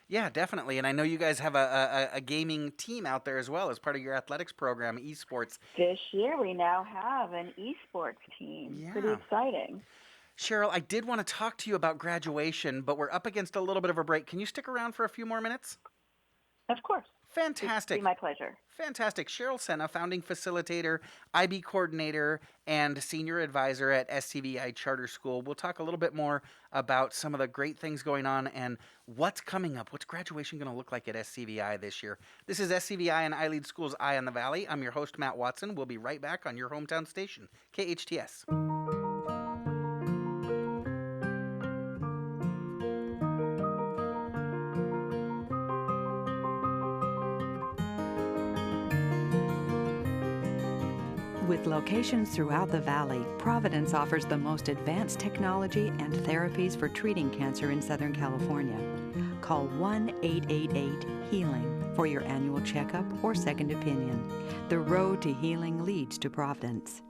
Yeah, definitely. And I know you guys have a gaming team out there as well as part of your athletics program, esports. This year we now have an esports team. Yeah. Pretty exciting. Cheryl, I did want to talk to you about graduation, but we're up against a little bit of a break. Can you stick around for a few more minutes? Of course. Fantastic. It'd be my pleasure. Fantastic. Cheryl Sena, founding facilitator, IB coordinator, and senior advisor at SCVi Charter School. We'll talk a little bit more about some of the great things going on and what's coming up. What's graduation going to look like at SCVi this year? This is SCVi and iLead School's Eye on the Valley. I'm your host, Matt Watson. We'll be right back on your hometown station, KHTS. With locations throughout the valley, Providence offers the most advanced technology and therapies for treating cancer in Southern California. Call 1-888-HEALING for your annual checkup or second opinion. The road to healing leads to Providence.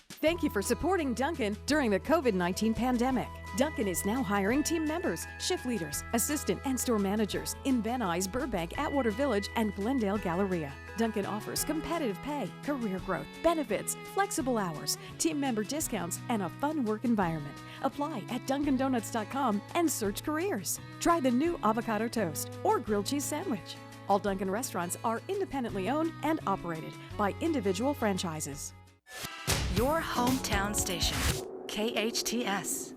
Thank you for supporting Duncan during the COVID-19 pandemic. Duncan is now hiring team members, shift leaders, assistant and store managers in Van Nuys, Burbank, Atwater Village, and Glendale Galleria. Duncan offers competitive pay, career growth, benefits, flexible hours, team member discounts, and a fun work environment. Apply at DuncanDonuts.com and search careers. Try the new avocado toast or grilled cheese sandwich. All Duncan restaurants are independently owned and operated by individual franchises. Your hometown station, KHTS.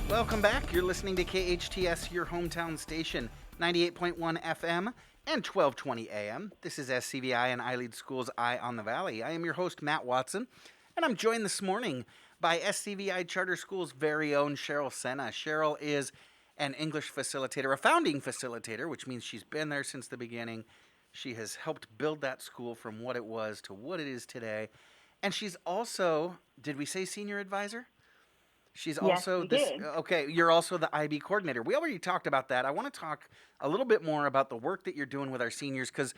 Welcome back. You're listening to KHTS, your hometown station, 98.1 FM and 1220 AM. This is SCVi and iLead School's Eye on the Valley. I am your host, Matt Watson, and I'm joined this morning by SCVi Charter School's very own Cheryl Sena. Cheryl is an English facilitator, a founding facilitator, which means she's been there since the beginning. She has helped build that school from what it was to what it is today. And she's also, did we say senior advisor? She's also okay, you're also the IB coordinator. We already talked about that. I want to talk a little bit more about the work that you're doing with our seniors, because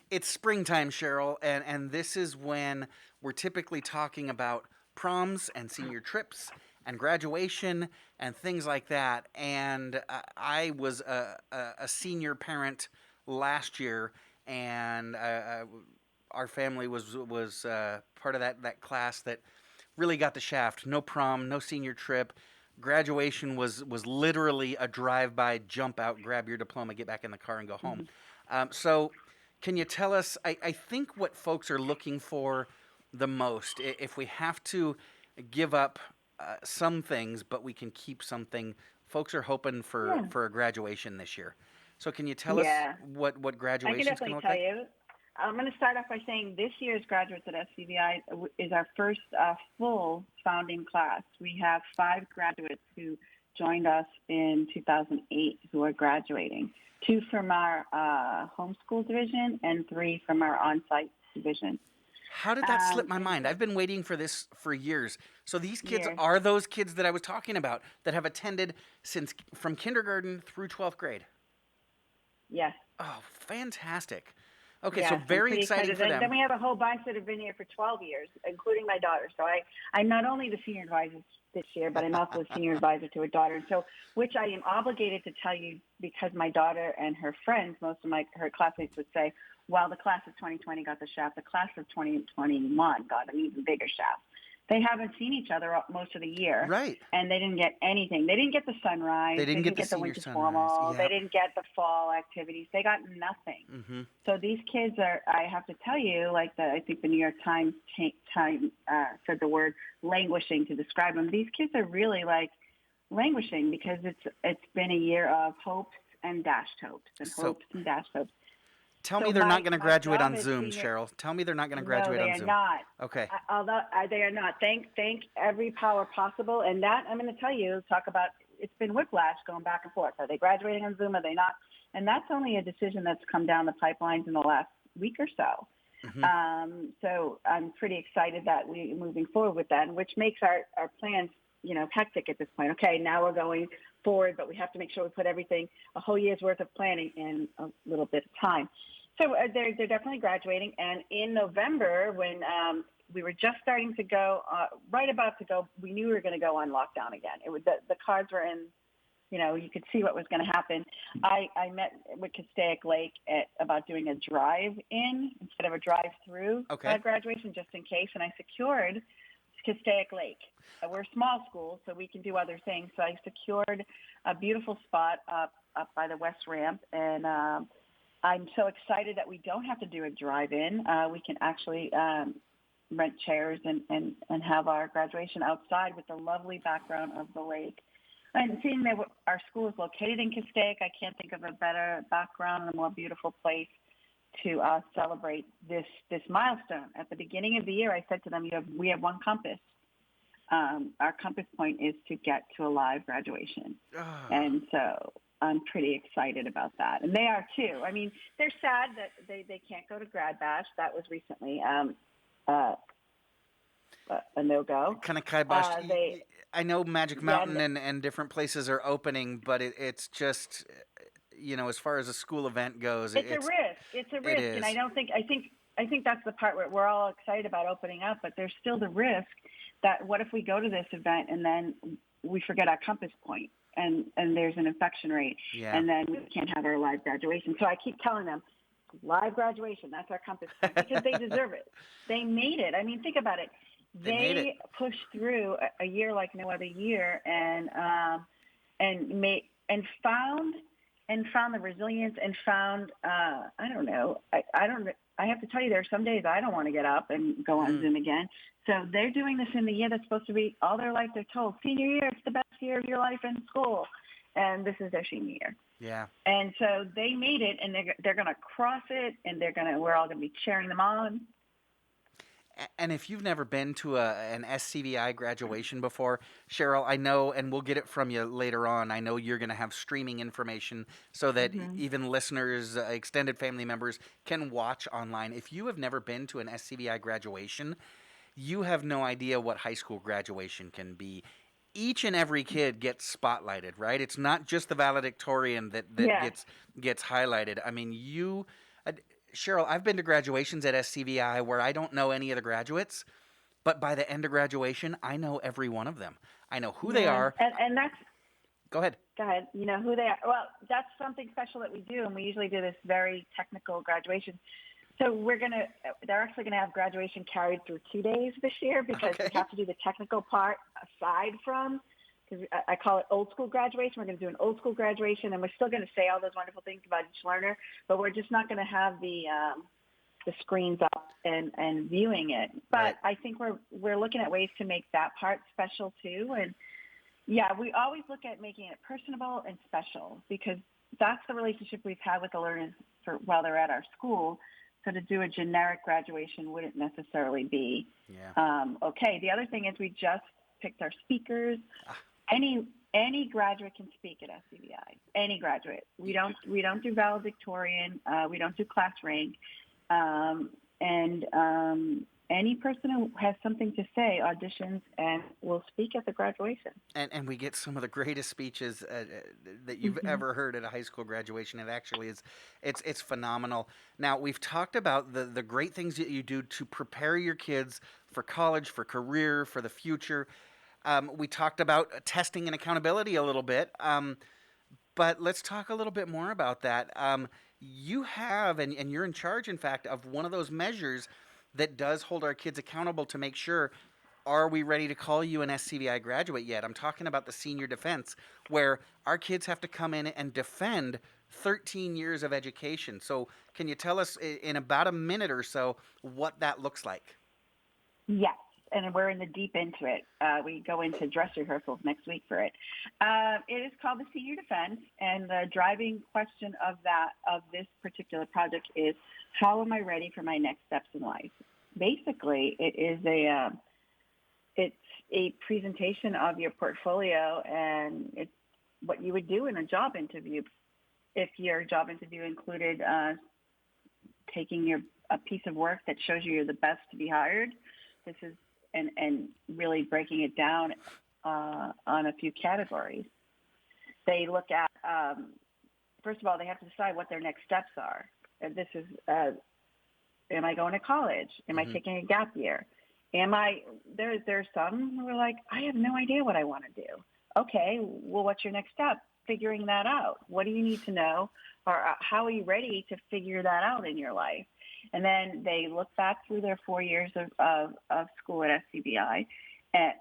it's springtime, Cheryl, and this is when we're typically talking about proms and senior trips and graduation and things like that. And I was a senior parent last year, and our family was part of that class that really got the shaft. No prom, no senior trip. graduation was literally a drive-by, jump out, grab your diploma, get back in the car, and go home. So can you tell us, I think what folks are looking for the most, if we have to give up some things, but we can keep something, folks are hoping for a graduation this year. So can you tell us what graduation is going to look like? I can definitely tell you. I'm going to start off by saying this year's graduates at SCVi is our first full founding class. We have 5 graduates who joined us in 2008 who are graduating, 2 from our homeschool division and 3 from our on-site division. How did that slip my mind? I've been waiting for this for years. So these kids are those kids that I was talking about that have attended from kindergarten through 12th grade. Yes. Oh, fantastic. Okay, so very exciting for them. Then we have a whole bunch that have been here for 12 years, including my daughter. So I'm not only the senior advisor this year, but I'm also a senior advisor to a daughter. And so, which I am obligated to tell you because my daughter and her friends, most of her classmates would say, well, the class of 2020 got the shaft. The class of 2021 got an even bigger shaft. They haven't seen each other most of the year. Right. And they didn't get anything. They didn't get the sunrise. They didn't get the winter sunrise. formal. Yep. They didn't get the fall activities. They got nothing. Mm-hmm. So these kids are, I have to tell you, like I think the New York Times said the word languishing to describe them. These kids are really like languishing because it's been a year of hopes and dashed hopes and hopes and dashed hopes. Tell me they're not going to graduate on Zoom, Cheryl. Tell me they're not going to graduate on Zoom. No, they are not. Okay. Although they are not. Thank every power possible. And that, I'm going to tell you, talk about, it's been whiplash going back and forth. Are they graduating on Zoom? Are they not? And that's only a decision that's come down the pipelines in the last week or so. Mm-hmm. So I'm pretty excited that we're moving forward with that, which makes our plans, hectic at this point. Okay, now we're going forward, but we have to make sure we put everything, a whole year's worth of planning in a little bit of time. So they're definitely graduating. And in November, when we were just starting to go, right about to go, we knew we were going to go on lockdown again. It was the cards were in, you could see what was going to happen. I met with Castaic Lake about doing a drive-in instead of a drive-through graduation, just in case. And I secured Castaic Lake. We're a small school, so we can do other things. So I secured a beautiful spot up by the West Ramp, and I'm so excited that we don't have to do a drive-in. We can actually rent chairs and have our graduation outside with the lovely background of the lake. And seeing that our school is located in Castaic, I can't think of a better background and a more beautiful place to celebrate this milestone. At the beginning of the year, I said to them, we have one compass. Our compass point is to get to a live graduation. And so I'm pretty excited about that. And they are too. I mean, they're sad that they can't go to Grad Bash. That was recently a no-go. Kind of kibosh. I know Magic Mountain and different places are opening, but it's just, as far as a school event goes, it's a risk. It's a risk. And I think that's the part where we're all excited about opening up, but there's still the risk that what if we go to this event and then we forget our compass point and there's an infection rate and then we can't have our live graduation. So I keep telling them, live graduation, that's our compass point because they deserve it. They made it. I mean, think about it. They pushed through a year like no other year and found the resilience and found, I have to tell you, there are some days I don't want to get up and go on Zoom again. So they're doing this in the year that's supposed to be all their life. They're told, senior year, it's the best year of your life in school. And this is their senior year. Yeah. And so they made it, and they're going to cross it, and we're all going to be cheering them on. And if you've never been to an SCVi graduation before, Cheryl, I know, and we'll get it from you later on, I know you're going to have streaming information so that even listeners, extended family members can watch online. If you have never been to an SCVi graduation, you have no idea what high school graduation can be. Each and every kid gets spotlighted, right? It's not just the valedictorian that gets highlighted. I mean, Cheryl, I've been to graduations at SCVi where I don't know any of the graduates, but by the end of graduation, I know every one of them. I know who they are. And that's... Go ahead. You know who they are. Well, that's something special that we do, and we usually do this very technical graduation. So they're actually going to have graduation carried through 2 days this year because we have to do the technical part aside from because I call it old school graduation. We're going to do an old school graduation, and we're still going to say all those wonderful things about each learner, but we're just not going to have the screens up and viewing it. But Right. I think we're looking at ways to make that part special too. And yeah, we always look at making it personable and special, because that's the relationship we've had with the learners while they're at our school. So to do a generic graduation wouldn't necessarily be okay. The other thing is we just picked our speakers. Any graduate can speak at SCVi. Any graduate. We don't do valedictorian. We don't do class rank. Any person who has something to say auditions and will speak at the graduation. And we get some of the greatest speeches that you've ever heard at a high school graduation. It actually is, it's phenomenal. Now, we've talked about the great things that you do to prepare your kids for college, for career, for the future. We talked about testing and accountability a little bit, but let's talk a little bit more about that. You have, and you're in charge, in fact, of one of those measures that does hold our kids accountable to make sure, are we ready to call you an SCVi graduate yet? I'm talking about the senior defense, where our kids have to come in and defend 13 years of education. So can you tell us in about a minute or so what that looks like? Yes, and we're in the deep into it. We go into dress rehearsals next week for it. It is called the Senior Defense, and the driving question of this particular project is, how am I ready for my next steps in life? Basically, it is it's a presentation of your portfolio, and it's what you would do in a job interview. If your job interview included taking a piece of work that shows you're the best to be hired, this is and really breaking it down on a few categories. They look at first of all, they have to decide what their next steps are. This is, am I going to college? Am I taking a gap year? There's some who are like, I have no idea what I want to do. Okay, well, what's your next step? Figuring that out. What do you need to know? Or how are you ready to figure that out in your life? And then they look back through their 4 years of school at SCVi,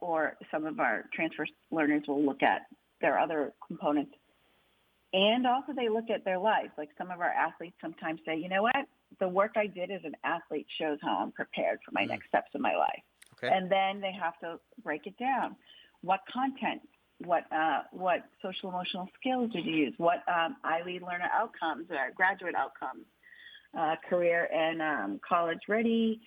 or some of our transfer learners will look at their other components. And also they look at their lives. Like some of our athletes sometimes say, you know what, the work I did as an athlete shows how I'm prepared for my next steps in my life. Okay. And then they have to break it down. What content, what social emotional skills did you use? What ILEAD learner outcomes or graduate outcomes, career and college ready,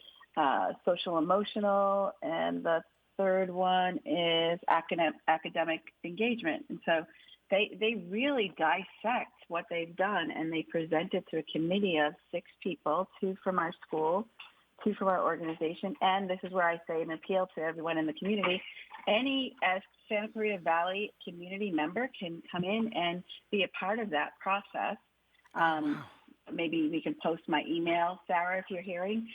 social emotional, and the third one is academic engagement. And so they really dissect what they've done, and they present it to a committee of 6 people, 2 from our school, 2 from our organization. And this is where I say an appeal to everyone in the community. Any Santa Clarita Valley community member can come in and be a part of that process. Maybe we can post my email, Sarah, if you're hearing,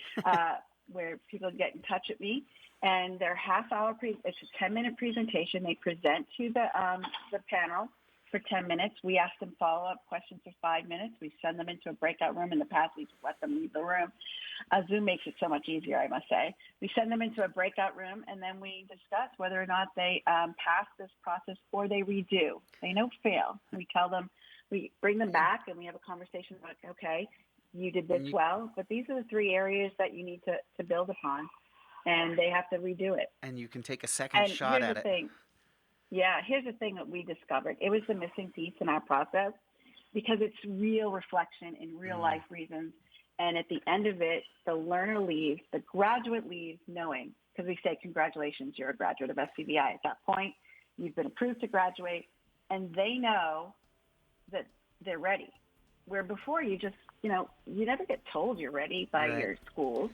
where people get in touch with me. And their half-hour, it's a 10-minute presentation. They present to the panel for 10 minutes. We ask them follow-up questions for 5 minutes. We send them into a breakout room. In the past, we just let them leave the room. Zoom makes it so much easier, I must say. We send them into a breakout room, and then we discuss whether or not they pass this process or they redo. They no fail. We tell them, we bring them back, and we have a conversation about, okay, you did this well, but these are the 3 areas that you need to build upon, and they have to redo it. And you can take a second shot at it. Here's the thing that we discovered. It was the missing piece in our process, because it's real reflection in real life reasons. And at the end of it, the learner leaves, the graduate leaves knowing, because we say, congratulations, you're a graduate of SCVi. At that point, you've been approved to graduate, and they know that they're ready. Where before you just, you never get told you're ready by your schools.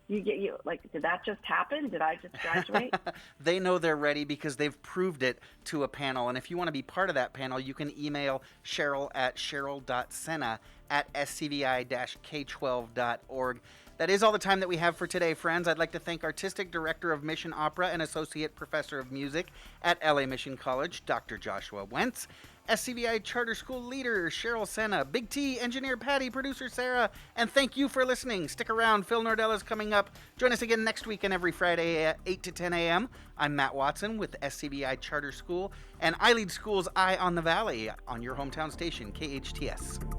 You like, did that just happen? Did I just graduate? They know they're ready because they've proved it to a panel. And if you want to be part of that panel, you can email Cheryl at cheryl.sena at scvi-k12.org. That is all the time that we have for today, friends. I'd like to thank Artistic Director of Mission Opera and Associate Professor of Music at LA Mission College, Dr. Joshua Wentz, SCVi Charter School Leader Cheryl Sena, Big T Engineer Patty, Producer Sarah, and thank you for listening. Stick around. Phil Nordella's coming up. Join us again next week and every Friday at 8 to 10 a.m. I'm Matt Watson with SCVi Charter School and iLead School's Eye on the Valley on your hometown station, KHTS.